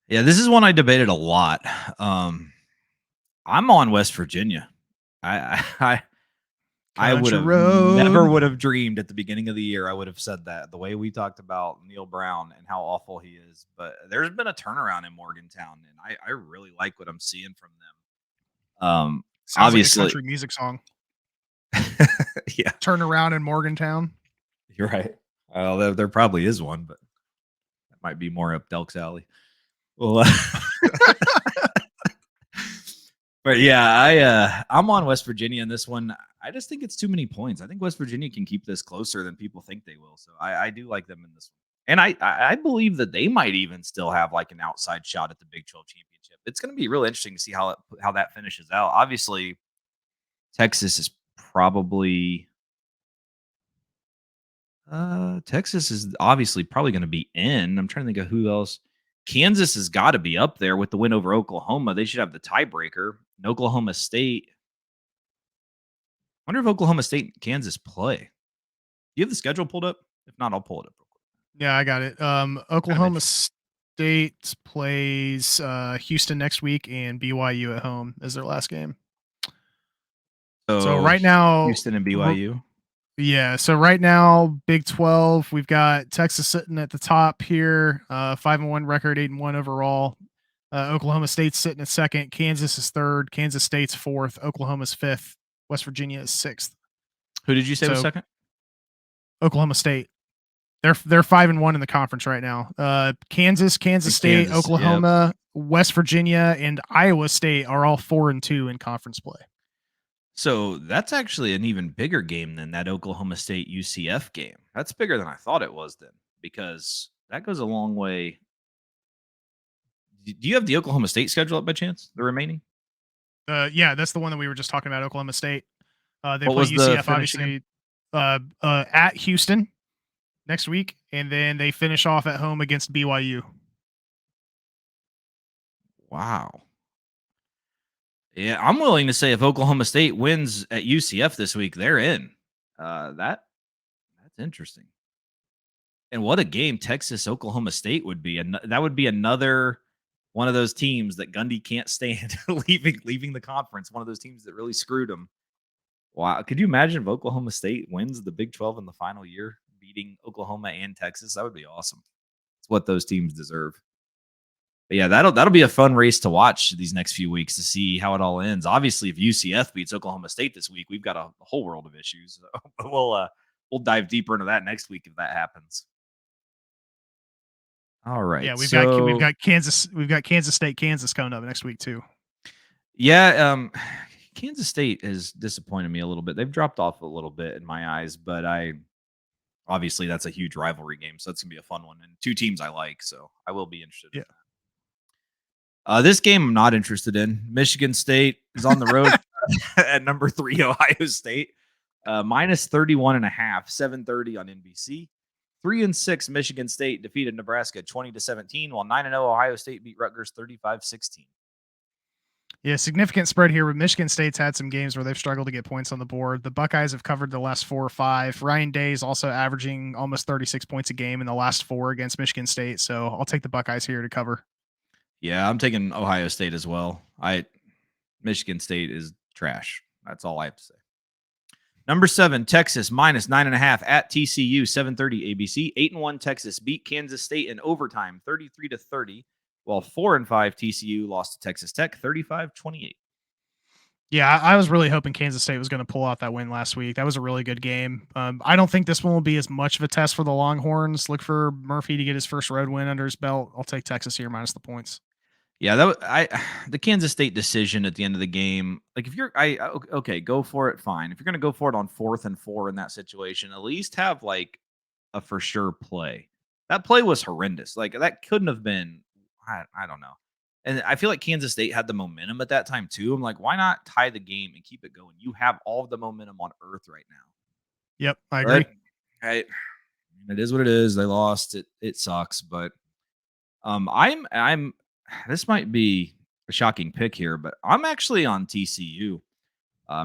Yeah, this is one I debated a lot. I'm on West Virginia. I would have never dreamed at the beginning of the year I would have said that, the way we talked about Neil Brown and how awful he is. But there's been a turnaround in Morgantown, and I really like what I'm seeing from them. Sounds obviously, like a country music song. Yeah. Turn around in Morgantown. You're right. Well, there probably is one, but that might be more up Delk's alley. Well, but yeah, I'm on West Virginia in this one. I just think it's too many points. I think West Virginia can keep this closer than people think they will. So I do like them in this one. And I believe that they might even still have like an outside shot at the Big 12 championship. It's going to be really interesting to see how that finishes out. Obviously, Texas is probably probably going to be in. I'm trying to think of who else. Kansas has got to be up there with the win over Oklahoma. They should have the tiebreaker. And Oklahoma State. I wonder if Oklahoma State and Kansas play. Do you have the schedule pulled up? If not, I'll pull it up real quick. Yeah, I got it. Oklahoma State plays Houston next week and BYU at home as their last game. So right now, Houston and BYU. Yeah, so right now, Big 12, we've got Texas sitting at the top here, 5-1 record, 8-1 overall. Oklahoma State's sitting at second. Kansas is third. Kansas State's fourth. Oklahoma's fifth. West Virginia is sixth. Who did you say was second? Oklahoma State. They're 5-1 in the conference right now. Kansas State, Oklahoma, West Virginia, and Iowa State are all 4-2 in conference play. So that's actually an even bigger game than that Oklahoma State UCF game. That's bigger than I thought it was then, because that goes a long way. Do you have the Oklahoma State schedule up by chance, the remaining? Yeah, that's the one that we were just talking about, Oklahoma State. They play UCF, obviously, at Houston next week, and then they finish off at home against BYU. Wow. Yeah, I'm willing to say if Oklahoma State wins at UCF this week, they're in. That's interesting. And what a game Texas Oklahoma State would be. And that would be another one of those teams that Gundy can't stand leaving the conference. One of those teams that really screwed him. Wow. Could you imagine if Oklahoma State wins the Big 12 in the final year, beating Oklahoma and Texas? That would be awesome. It's what those teams deserve. But yeah, that'll be a fun race to watch these next few weeks to see how it all ends. Obviously, if UCF beats Oklahoma State this week, we've got a whole world of issues. So we'll dive deeper into that next week if that happens. All right. Yeah, we've got Kansas State, Kansas coming up next week too. Yeah, Kansas State has disappointed me a little bit. They've dropped off a little bit in my eyes, but obviously that's a huge rivalry game, so that's gonna be a fun one. And two teams I like, so I will be interested. Yeah. In that. This game I'm not interested in. Michigan State is on the road at number 3 Ohio State. Minus 31.5, 7:30 on NBC. 3-6 Michigan State defeated Nebraska 20-17, while 9-0 Ohio State beat Rutgers 35-16. Yeah, significant spread here. But Michigan State's had some games where they've struggled to get points on the board. The Buckeyes have covered the last 4 or 5. Ryan Day is also averaging almost 36 points a game in the last 4 against Michigan State. So I'll take the Buckeyes here to cover. Yeah, I'm taking Ohio State as well. Michigan State is trash. That's all I have to say. Number 7, Texas minus 9.5 at TCU, 7:30 ABC. 8-1 Texas beat Kansas State in overtime, 33-30, while 4-5 TCU lost to Texas Tech, 35-28. Yeah, I was really hoping Kansas State was going to pull out that win last week. That was a really good game. I don't think this one will be as much of a test for the Longhorns. Look for Murphy to get his first road win under his belt. I'll take Texas here minus the points. Yeah, the Kansas State decision at the end of the game. Like if you're, okay, go for it. Fine. If you're going to go for it on 4th and 4 in that situation, at least have like a for sure play. That play was horrendous. Like that couldn't have been. I don't know. And I feel like Kansas State had the momentum at that time too. I'm like, why not tie the game and keep it going? You have all of the momentum on earth right now. Yep, I agree. It is what it is. They lost. It sucks, but I'm this might be a shocking pick here, but I'm actually on TCU.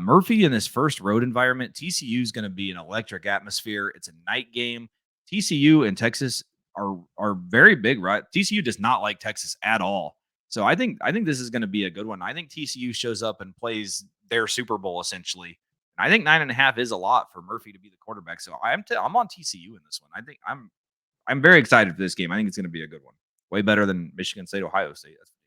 Murphy in his first road environment, TCU is going to be an electric atmosphere. It's a night game. TCU and Texas are very big, right? TCU does not like Texas at all. So I think this is going to be a good one. I think TCU shows up and plays their Super Bowl essentially. I think 9.5 is a lot for Murphy to be the quarterback. So I'm on TCU in this one. I think I'm very excited for this game. I think it's going to be a good one. Way better than Michigan State, Ohio State. That's for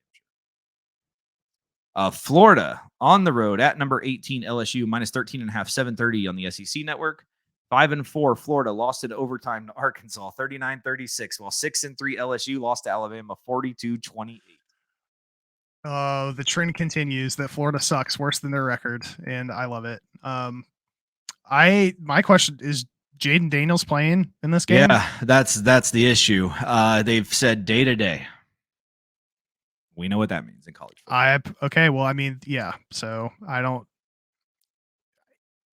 sure. Florida on the road at number 18 LSU minus 13.5, 7:30 on the SEC network. 5-4 Florida lost in overtime to Arkansas 39-36, while 6-3 LSU lost to Alabama 42-28. The trend continues that Florida sucks worse than their record, and I love it. My question is, Jaden Daniels playing in this game? Yeah, that's the issue. They've said day to day. We know what that means in college football. Okay. Well, I mean, yeah. So I don't.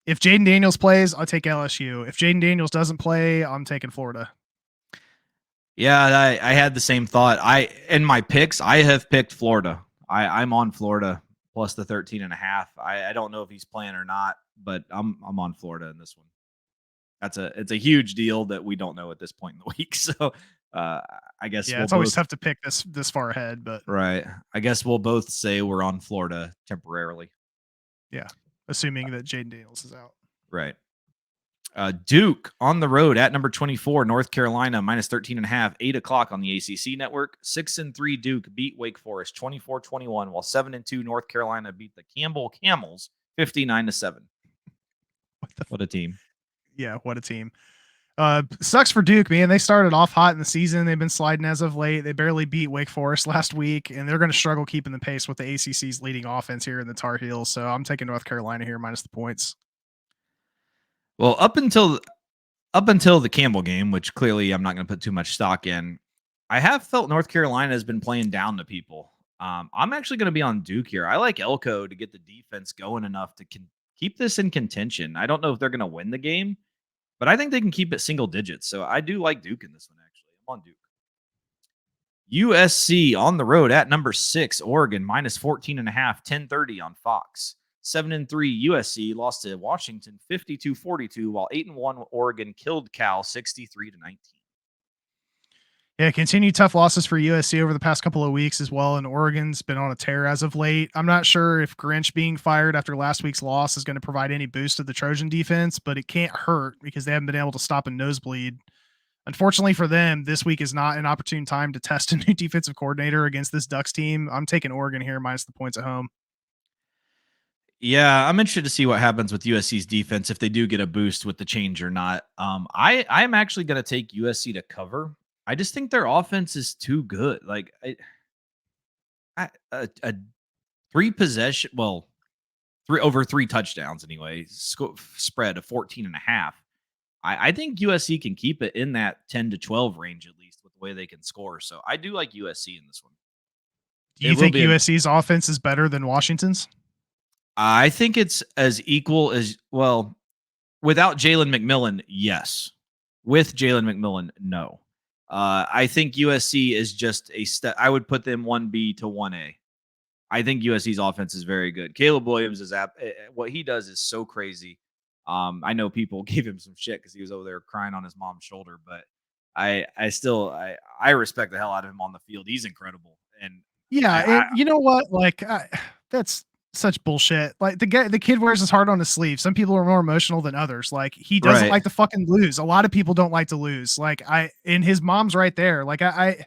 If Jaden Daniels plays, I'll take LSU. If Jaden Daniels doesn't play, I'm taking Florida. Yeah, I had the same thought. In my picks, I have picked Florida. I'm on Florida plus the 13.5. I don't know if he's playing or not, but I'm on Florida in this one. It's a huge deal that we don't know at this point in the week. So I guess it's always tough to pick this far ahead, but right. I guess we'll both say we're on Florida temporarily. Yeah, assuming that Jaden Daniels is out. Right. Duke on the road at number 24, North Carolina minus 13.5, 8 o'clock on the ACC network. 6-3 Duke beat Wake Forest 24-21, while 7-2 North Carolina beat the Campbell Camels 59-7. What a team! Yeah, what a team. Sucks for Duke, man. They started off hot in the season. They've been sliding as of late. They barely beat Wake Forest last week, and they're going to struggle keeping the pace with the ACC's leading offense here in the Tar Heels. So I'm taking North Carolina here minus the points. Well, up until the Campbell game, which clearly I'm not going to put too much stock in, I have felt North Carolina has been playing down to people. I'm actually going to be on Duke here. I like Elko to get the defense going enough to keep this in contention. I don't know if they're going to win the game, but I think they can keep it single digits. So I do like Duke in this one, actually. I'm on Duke. USC on the road at number 6, Oregon, minus 14.5, 10:30 on Fox. 7-3 USC lost to Washington 52-42, while 8-1 Oregon killed Cal 63-19. Yeah, continued tough losses for USC over the past couple of weeks as well, and Oregon's been on a tear as of late. I'm not sure if Grinch being fired after last week's loss is going to provide any boost to the Trojan defense, but it can't hurt because they haven't been able to stop a nosebleed. Unfortunately for them, this week is not an opportune time to test a new defensive coordinator against this Ducks team. I'm taking Oregon here minus the points at home. Yeah, I'm interested to see what happens with USC's defense if they do get a boost with the change or not. I'm actually going to take USC to cover. I just think their offense is too good. Like a 3 possession, well, 3 touchdowns anyway, spread of 14.5. I think USC can keep it in that 10 to 12 range at least with the way they can score. So I do like USC in this one. Do you think USC's offense is better than Washington's? I think it's as equal as well. Without Jalen McMillan, yes. With Jalen McMillan, no. I think USC is just a step. I would put them 1B to 1A. I think USC's offense is very good. Caleb Williams is what he does is so crazy. I know people gave him some shit because he was over there crying on his mom's shoulder, but I respect the hell out of him on the field. He's incredible. And and you know what? Like that's such bullshit. Like the kid wears his heart on his sleeve. Some people are more emotional than others. Like he doesn't like to fucking lose. A lot of people don't like to lose. Like and his mom's right there. Like right.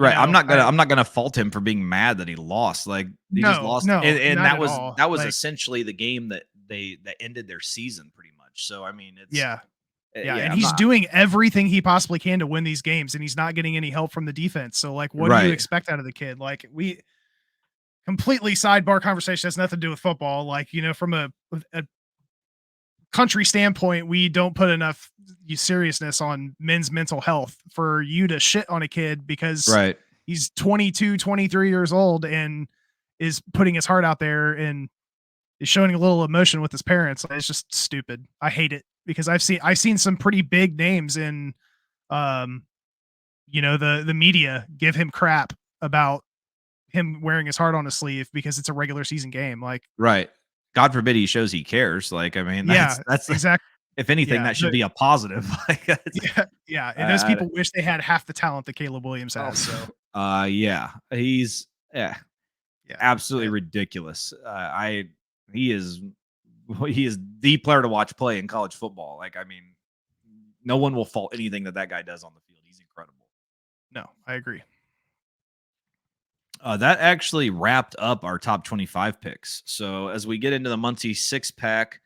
I'm not gonna fault him for being mad that he lost. Like he just lost. And that was like, essentially the game that ended their season pretty much. So I mean it's yeah, and he's doing everything he possibly can to win these games, and he's not getting any help from the defense. So like what do you expect out of the kid? Like we completely sidebar conversation has nothing to do with football. Like, you know, from a country standpoint, we don't put enough seriousness on men's mental health for you to shit on a kid because he's 22, 23 years old and is putting his heart out there and is showing a little emotion with his parents. It's just stupid. I hate it because I've seen some pretty big names in, you know, the media give him crap about him wearing his heart on his sleeve because it's a regular season game. Like, God forbid he shows he cares. Like, I mean, that's exactly. If anything, that should be a positive. Like, and those people wish they had half the talent that Caleb Williams has. So, he's absolutely ridiculous. He is the player to watch play in college football. Like, I mean, no one will fault anything that guy does on the field. He's incredible. No, I agree. That actually wrapped up our top 25 picks. So as we get into the Muncie 6-pack,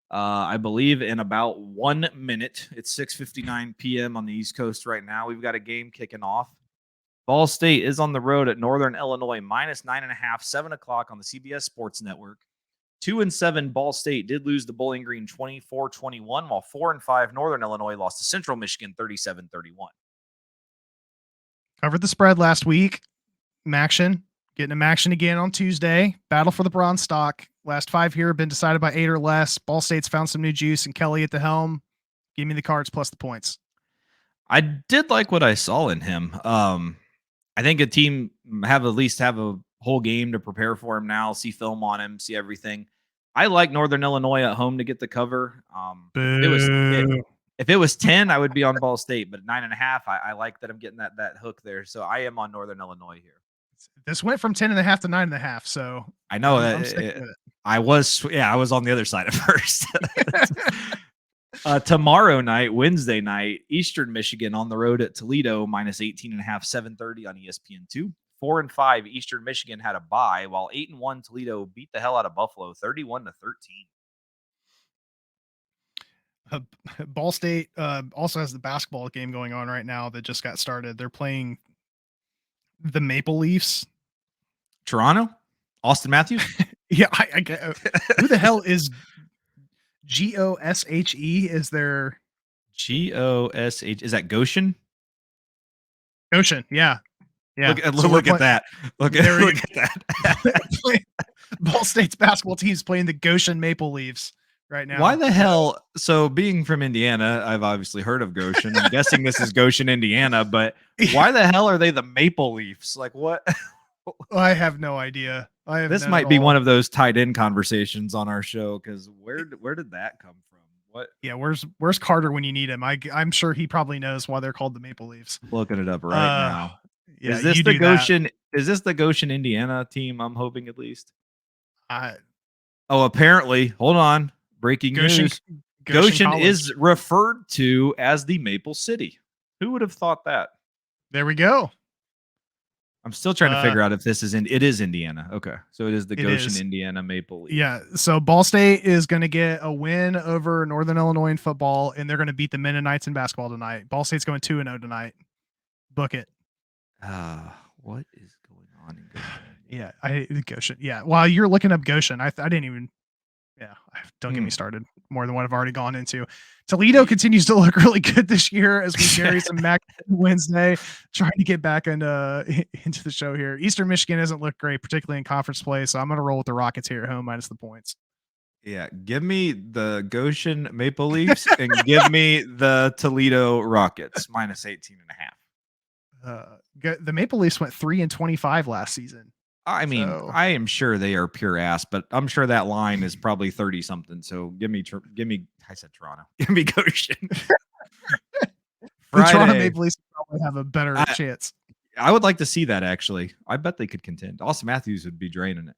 I believe in about 1 minute, it's 6:59 p.m. on the East Coast right now. We've got a game kicking off. Ball State is on the road at Northern Illinois, -9.5, 7 o'clock on the CBS Sports Network. 2-7 Ball State did lose to Bowling Green 24-21, while 4-5 Northern Illinois lost to Central Michigan 37-31. Covered the spread last week. Maction, getting a Maction again on Tuesday. Battle for the bronze stock. Last 5 here have been decided by 8 or less. Ball State's found some new juice, and Kelly at the helm. Give me the Cards plus the points. I did like what I saw in him. I think a team have a whole game to prepare for him now, see film on him, see everything. I like Northern Illinois at home to get the cover. If it was 10, I would be on Ball State, but 9.5, I like that I'm getting that hook there. So I am on Northern Illinois here. This went from 10.5 to 9.5. So I know I was on the other side at first. Tomorrow night, Wednesday night, Eastern Michigan on the road at Toledo, -18.5, 7:30 on ESPN2. 4-5 Eastern Michigan had a bye, while 8-1 Toledo beat the hell out of Buffalo, 31-13. Ball State also has the basketball game going on right now that just got started. They're playing the Maple Leafs. Toronto? Austin Matthews? Yeah, I get. Who the hell is Goshe? Is there Gosh? Is that Goshen? Goshen, yeah. Look at that. Look at that. Ball State's basketball team's playing the Goshen Maple Leafs right now. Why the hell? So being from Indiana, I've obviously heard of Goshen. I'm guessing this is Goshen, Indiana, but why the hell are they the Maple Leafs? Like what? I have no idea. This might be one of those tied in conversations on our show because where did that come from? What? Yeah, where's Carter when you need him? I'm sure he probably knows why they're called the Maple Leafs. Looking it up right now. Yeah, is this the Goshen? Is this the Goshen, Indiana team? I'm hoping at least. Apparently, hold on. Breaking news. Goshen is referred to as the Maple City. Who would have thought that? There we go. I'm still trying to figure out if this is it is Indiana. Okay. So it is the Goshen, Indiana Maple Leafs. Yeah. So Ball State is going to get a win over Northern Illinois in football, and they're going to beat the Mennonites in basketball tonight. Ball State's going 2-0 tonight. Book it. What is going on in Goshen? Yeah, I hate Goshen. Yeah. While you're looking up Goshen, I didn't even. Yeah, don't get me started. More than what I've already gone into. Toledo continues to look really good this year as we bury some Mac Wednesday, trying to get back into the show here. Eastern Michigan hasn't looked great, particularly in conference play, so I'm going to roll with the Rockets here at home minus the points. Yeah, give me the Goshen Maple Leafs and give me the Toledo Rockets minus 18.5. The Maple Leafs went 3-25 last season. I mean, I am sure they are pure ass, but I'm sure that line is probably 30 something. So give me, I said Toronto. Give me Goshen. The Toronto Maple Leafs probably have a better chance. I would like to see that, actually. I bet they could contend. Austin Matthews would be draining it.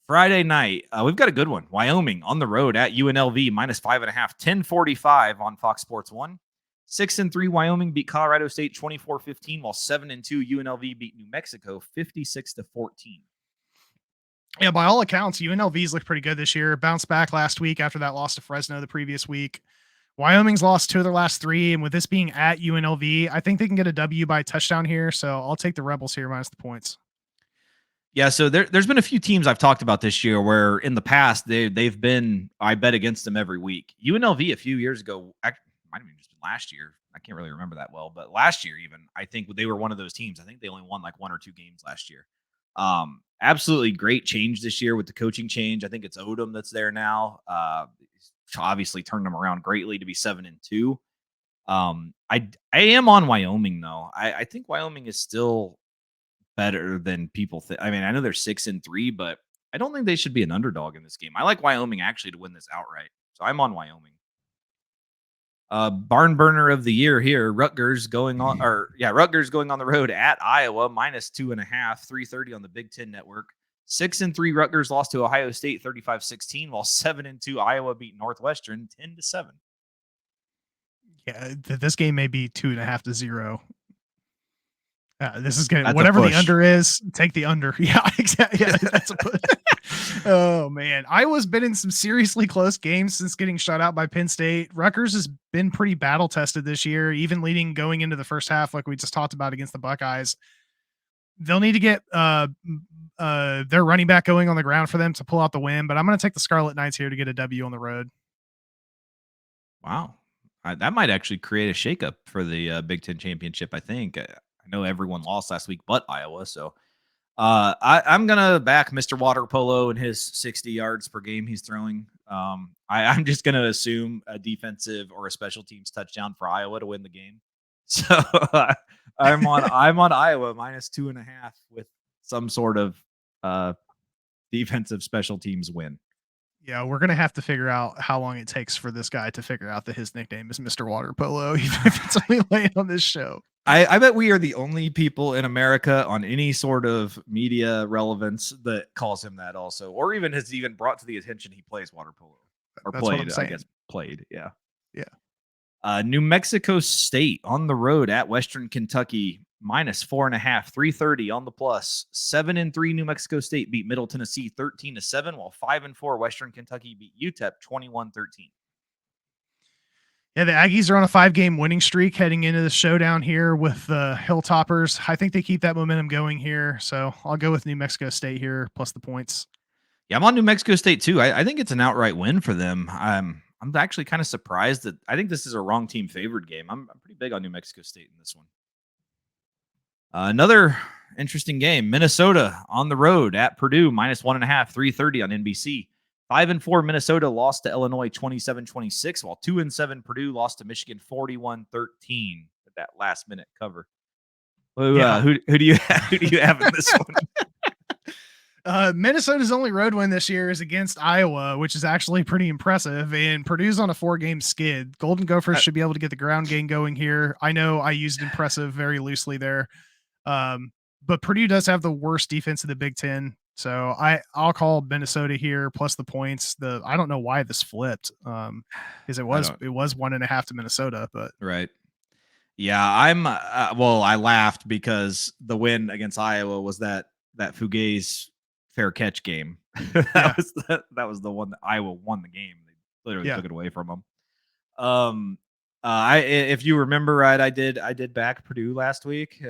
Friday night, we've got a good one. Wyoming on the road at UNLV minus 5.5, 10:45 on Fox Sports 1. 6-3 Wyoming beat Colorado State 24-15, while 7-2 UNLV beat New Mexico 56-14. Yeah, by all accounts, UNLV's looked pretty good this year. Bounced back last week after that loss to Fresno the previous week. Wyoming's lost 2 of their last 3, and with this being at UNLV, I think they can get a W by touchdown here. So I'll take the Rebels here minus the points. Yeah, so there's been a few teams I've talked about this year where in the past they've been, I bet against them every week. UNLV a few years ago, might have even just been last year. I can't really remember that well, but last year even, I think they were one of those teams. I think they only won like 1 or 2 games last year. Absolutely great change this year with the coaching change. I think it's Odom that's there now. Obviously turned them around greatly to be 7-2. I am on Wyoming though. I think Wyoming is still better than people think. I mean, I know they're 6-3, but I don't think they should be an underdog in this game. I like Wyoming actually to win this outright. So I'm on Wyoming. Barn burner of the year here. Rutgers going on the road at Iowa minus 2.5, 3:30 on the Big Ten Network. 6-3 Rutgers lost to Ohio State 35-16, while 7-2 Iowa beat Northwestern 10-7. Yeah, this game may be 2.5-0. This is good. Whatever the under is, take the under. Yeah, exactly. Yeah, that's a push. Oh man, Iowa's been in some seriously close games since getting shut out by Penn State. Rutgers has been pretty battle tested this year, even leading going into the first half, like we just talked about against the Buckeyes. They'll need to get their running back going on the ground for them to pull out the win. But I'm going to take the Scarlet Knights here to get a W on the road. Wow, that might actually create a shakeup for the Big Ten championship. I think. I know everyone lost last week but Iowa, so I'm going to back Mr. Water Polo and his 60 yards per game he's throwing. I'm just going to assume a defensive or a special teams touchdown for Iowa to win the game. So I'm on Iowa minus 2.5 with some sort of defensive special teams win. Yeah, we're going to have to figure out how long it takes for this guy to figure out that his nickname is Mr. Water Polo, even if it's only late on this show. I bet we are the only people in America on any sort of media relevance that calls him that also, or even has even brought to the attention he plays water polo. Or that's played, I guess played, yeah. Yeah. New Mexico State on the road at Western Kentucky, minus 4.5, 3:30 on the plus. 7-3 New Mexico State beat Middle Tennessee 13-7, while 5-4 Western Kentucky beat UTEP 21-13. Yeah, the Aggies are on a 5-game winning streak heading into the showdown here with the Hilltoppers. I think they keep that momentum going here, so I'll go with New Mexico State here plus the points. Yeah, I'm on New Mexico State too. I think it's an outright win for them. I'm actually kind of surprised that I think this is a wrong team favored game. I'm pretty big on New Mexico State in this one. Another interesting game. Minnesota on the road at Purdue, minus 1.5, 3:30 on NBC. 5-4 Minnesota lost to Illinois 27-26, while 2-7 Purdue lost to Michigan 41-13 with that last minute cover. Who do you have in this one? Minnesota's only road win this year is against Iowa, which is actually pretty impressive. And Purdue's on a 4-game skid. Golden Gophers should be able to get the ground game going here. I know I used impressive very loosely there. But Purdue does have the worst defense in the Big Ten. So I'll call Minnesota here plus the points. I don't know why this flipped. Because it was 1.5 to Minnesota, but right. Yeah, I laughed because the win against Iowa was that Fugays fair catch game. that was the one that Iowa won the game. They literally took it away from them. If you remember right, I did back Purdue last week.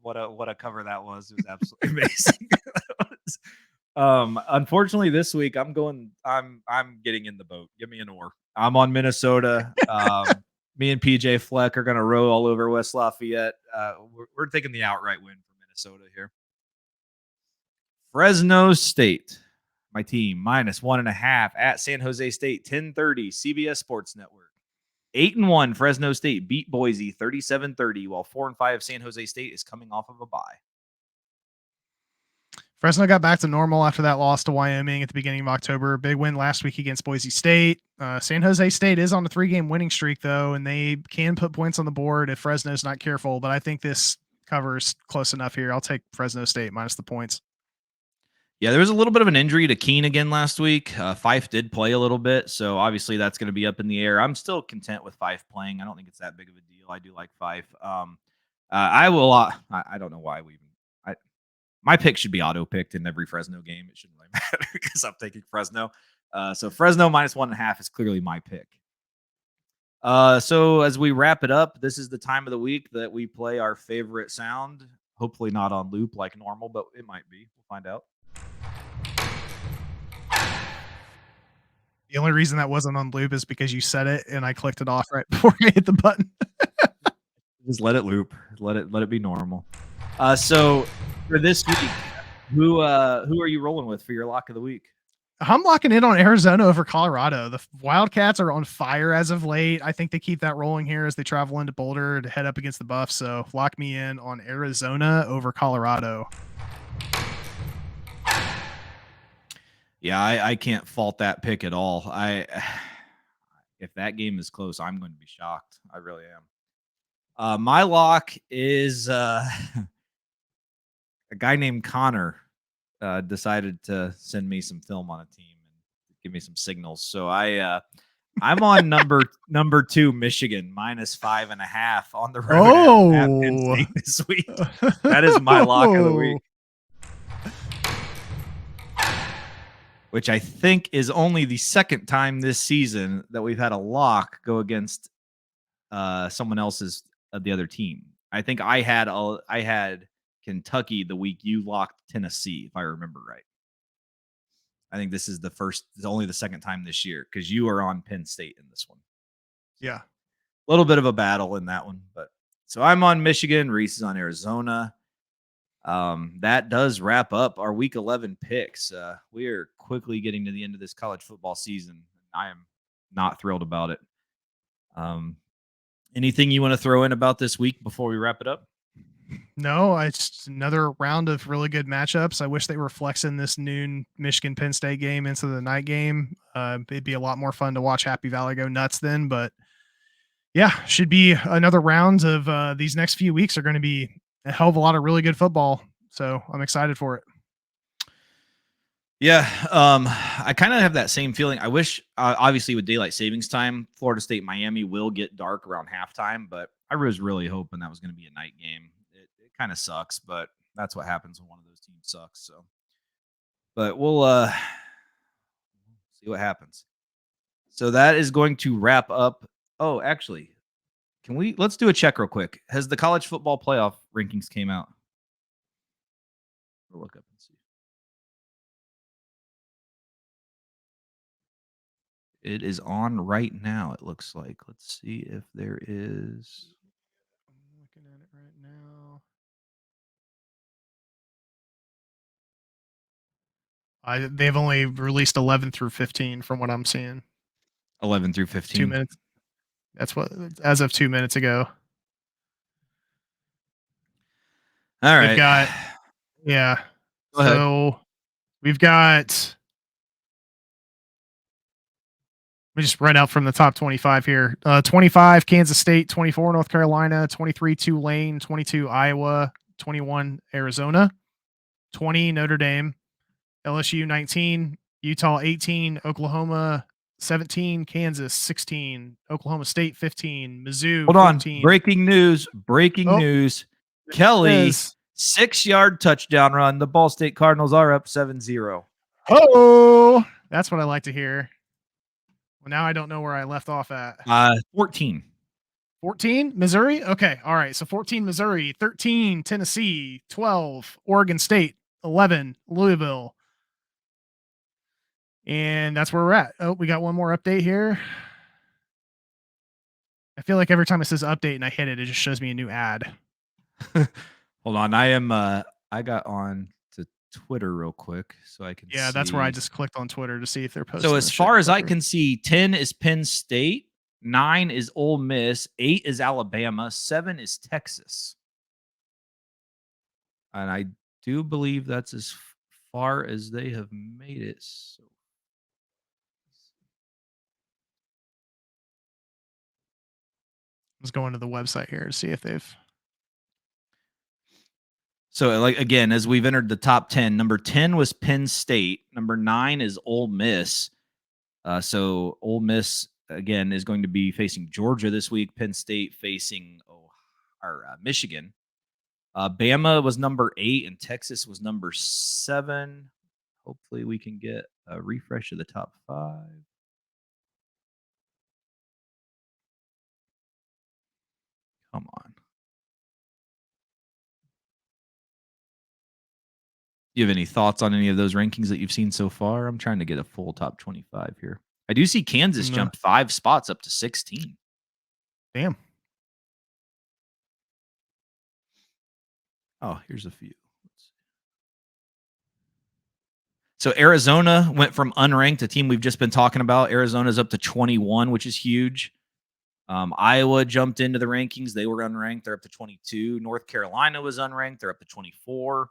What a cover that was. It was absolutely amazing. Unfortunately, this week I'm getting in the boat. Give me an oar. I'm on Minnesota. Me and PJ Fleck are gonna row all over West Lafayette. We're taking the outright win for Minnesota here. Fresno State, my team, -1.5 at San Jose State, 10:30, CBS Sports Network. 8-1 Fresno State beat Boise 37-30, while 4-5 San Jose State is coming off of a bye. Fresno got back to normal after that loss to Wyoming at the beginning of October. Big win last week against Boise State. San Jose State is on a 3-game winning streak, though, and they can put points on the board if Fresno's not careful. But I think this covers close enough here. I'll take Fresno State minus the points. Yeah, there was a little bit of an injury to Keene again last week. Fife did play a little bit, so obviously that's going to be up in the air. I'm still content with Fife playing. I don't think it's that big of a deal. I do like Fife. I will. I don't know why we even. My pick should be auto picked in every Fresno game. It shouldn't really matter because I'm taking Fresno. So Fresno -1.5 is clearly my pick. So as we wrap it up, this is the time of the week that we play our favorite sound. Hopefully not on loop like normal, but it might be. We'll find out. The only reason that wasn't on loop is because you said it and I clicked it off right before I hit the button. Just let it loop. Let it be normal. So for this week, who are you rolling with for your lock of the week? I'm locking in on Arizona over Colorado. The Wildcats are on fire as of late. I think they keep that rolling here as they travel into Boulder to head up against the Buffs. So lock me in on Arizona over Colorado. Yeah, I can't fault that pick at all. If that game is close, I'm going to be shocked. I really am. My lock is a guy named Connor decided to send me some film on a team and give me some signals. So I'm on number 2 Michigan -5.5 on the road at Penn State this week. That is my lock of the week. Which I think is only the second time this season that we've had a lock go against someone else's the other team. I think I had Kentucky the week you locked Tennessee, if I remember right. I think this is only the second time this year because you are on Penn State in this one. Yeah. A little bit of a battle in that one, but so I'm on Michigan, Reese is on Arizona. That does wrap up our week 11 picks. We are quickly getting to the end of this college football season. I am not thrilled about it. Anything you want to throw in about this week before we wrap it up? No, it's another round of really good matchups. I wish they were flexing this noon Michigan Penn State game into the night game. It'd be a lot more fun to watch Happy Valley go nuts then. But yeah, should be another round of these next few weeks are going to be a hell of a lot of really good football. So I'm excited for it. Yeah, I kind of have that same feeling. I wish, obviously, with daylight savings time, Florida State, Miami will get dark around halftime, but I was really hoping that was going to be a night game. It kind of sucks, but that's what happens when one of those teams sucks. So, but we'll see what happens. So that is going to wrap up. Oh, actually, let's do a check real quick. Has the college football playoff rankings came out? We'll look up and see. It is on right now, it looks like. Let's see if there is. I'm looking at it right now. They've only released 11 through 15 from what I'm seeing. 11 through 15. 2 minutes. That's what, as of 2 minutes ago. All right. We've got, yeah. Go ahead. So we've got, let me just run out from the top 25 here. 25, Kansas State, 24, North Carolina, 23, Tulane, 22, Iowa, 21, Arizona, 20, Notre Dame, LSU, 19, Utah, 18, Oklahoma, 17, Kansas, 16, Oklahoma State, 15, Mizzou, Hold on. 14. Breaking news. Kelly, 6-yard touchdown run. The Ball State Cardinals are up 7-0. Oh, that's what I like to hear. Well, now I don't know where I left off at. 14. 14, Missouri? Okay, all right. So 14, Missouri, 13, Tennessee, 12, Oregon State, 11, Louisville, And that's where we're at. Oh, we got one more update here. I feel like every time it says update and I hit it, it just shows me a new ad. Hold on. I got on to Twitter real quick so I can see. Yeah, that's where I just clicked on Twitter to see if they're posting. So as far as I can see, 10 is Penn State, 9 is Ole Miss, 8 is Alabama, 7 is Texas. And I do believe that's as far as they have made it. So let's go into the website here to see if they've. So, like, again, as we've entered the top 10, number 10 was Penn State. Number 9 is Ole Miss. So Ole Miss, again, is going to be facing Georgia this week. Penn State facing Michigan. Bama was number 8 and Texas was number 7. Hopefully we can get a refresh of the top 5. Come on. Do you have any thoughts on any of those rankings that you've seen so far? I'm trying to get a full top 25 here. I do see Kansas jumped 5 spots up to 16. Damn. Oh, here's a few. So Arizona went from unranked, a team we've just been talking about. Arizona's up to 21, which is huge. Iowa jumped into the rankings. They were unranked. They're up to 22. North Carolina was unranked. They're up to 24.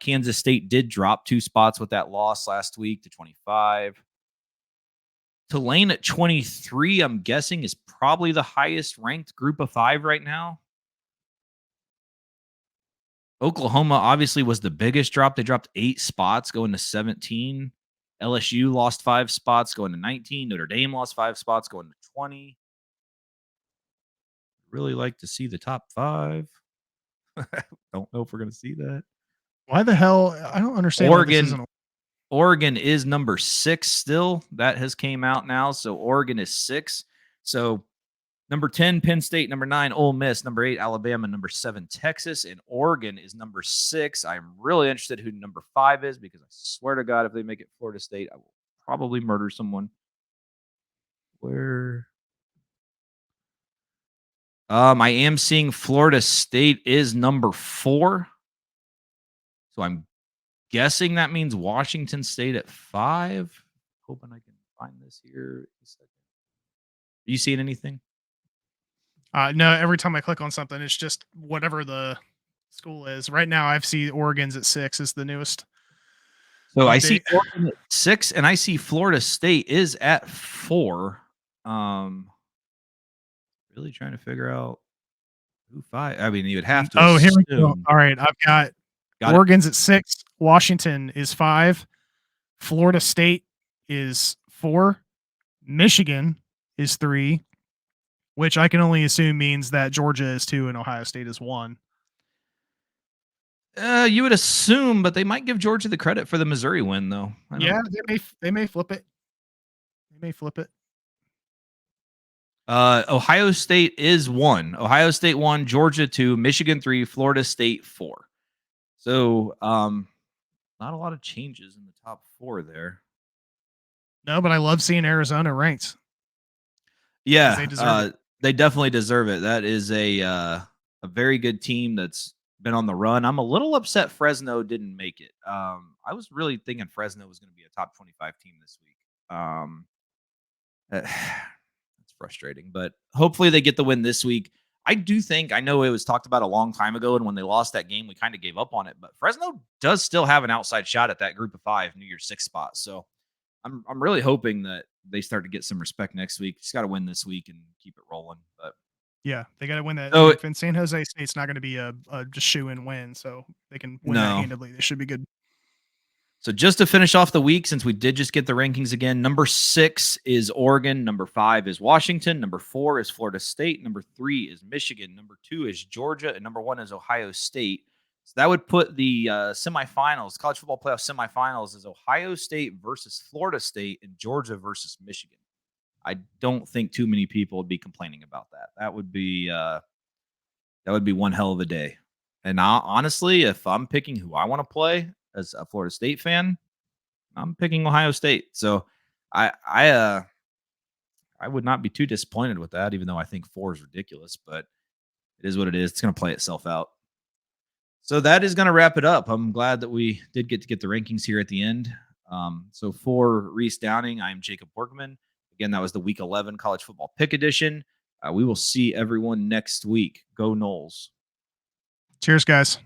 Kansas State did drop 2 spots with that loss last week to 25. Tulane at 23, I'm guessing, is probably the highest ranked group of 5 right now. Oklahoma obviously was the biggest drop. They dropped 8 spots going to 17. LSU lost 5 spots going to 19. Notre Dame lost 5 spots going to 20. Really like to see the top 5. Don't know if we're going to see that. Why the hell? I don't understand. Oregon is number 6 still. That has came out now. So Oregon is 6. So number 10, Penn State. Number 9, Ole Miss. Number 8, Alabama. Number 7, Texas. And Oregon is number 6. I'm really interested who number 5 is because I swear to God, if they make it Florida State, I will probably murder someone. Where? I am seeing Florida State is number 4. So I'm guessing that means Washington State at 5. Hoping I can find this here. Are you seeing anything? No, every time I click on something, it's just whatever the school is. Right now, I see Oregon's at 6 is the newest. So update. I see Oregon at 6, and I see Florida State is at 4. Really trying to figure out who 5. I mean, you would have to. Oh, here we go. All right, I've got Oregon's at 6. Washington is 5. Florida State is 4. Michigan is 3. Which I can only assume means that Georgia is 2 and Ohio State is 1. You would assume, but they might give Georgia the credit for the Missouri win, though. Yeah, they may flip it. Ohio State is 1. Ohio State 1, Georgia 2, Michigan 3, Florida State 4. So, not a lot of changes in the top 4 there. No, but I love seeing Arizona ranked. Yeah, they definitely deserve it. That is a very good team that's been on the run. I'm a little upset Fresno didn't make it. I was really thinking Fresno was going to be a top 25 team this week. It's frustrating, but hopefully they get the win this week. I know it was talked about a long time ago, and when they lost that game, we kind of gave up on it. But Fresno does still have an outside shot at that group of 5 New Year's 6 spot. So I'm really hoping that they start to get some respect next week. Just got to win this week and keep it rolling. But yeah, they got to win that. So and San Jose State's not going to be a just shoe-in win, so they can win that handedly. They should be good. So just to finish off the week, since we did just get the rankings again, number 6 is Oregon. Number 5 is Washington. Number 4 is Florida State. Number 3 is Michigan. Number 2 is Georgia. And number 1 is Ohio State. So that would put the semifinals, college football playoff semifinals, as Ohio State versus Florida State and Georgia versus Michigan. I don't think too many people would be complaining about that. That would be one hell of a day. And honestly, if I'm picking who I want to play as a Florida State fan, I'm picking Ohio State. So I would not be too disappointed with that, even though I think 4 is ridiculous, but it is what it is. It's going to play itself out. So that is going to wrap it up. I'm glad that we did get to get the rankings here at the end. So for Reese Downing, I'm Jacob Workman. Again, that was the Week 11 College Football Pick Edition. We will see everyone next week. Go Noles. Cheers, guys.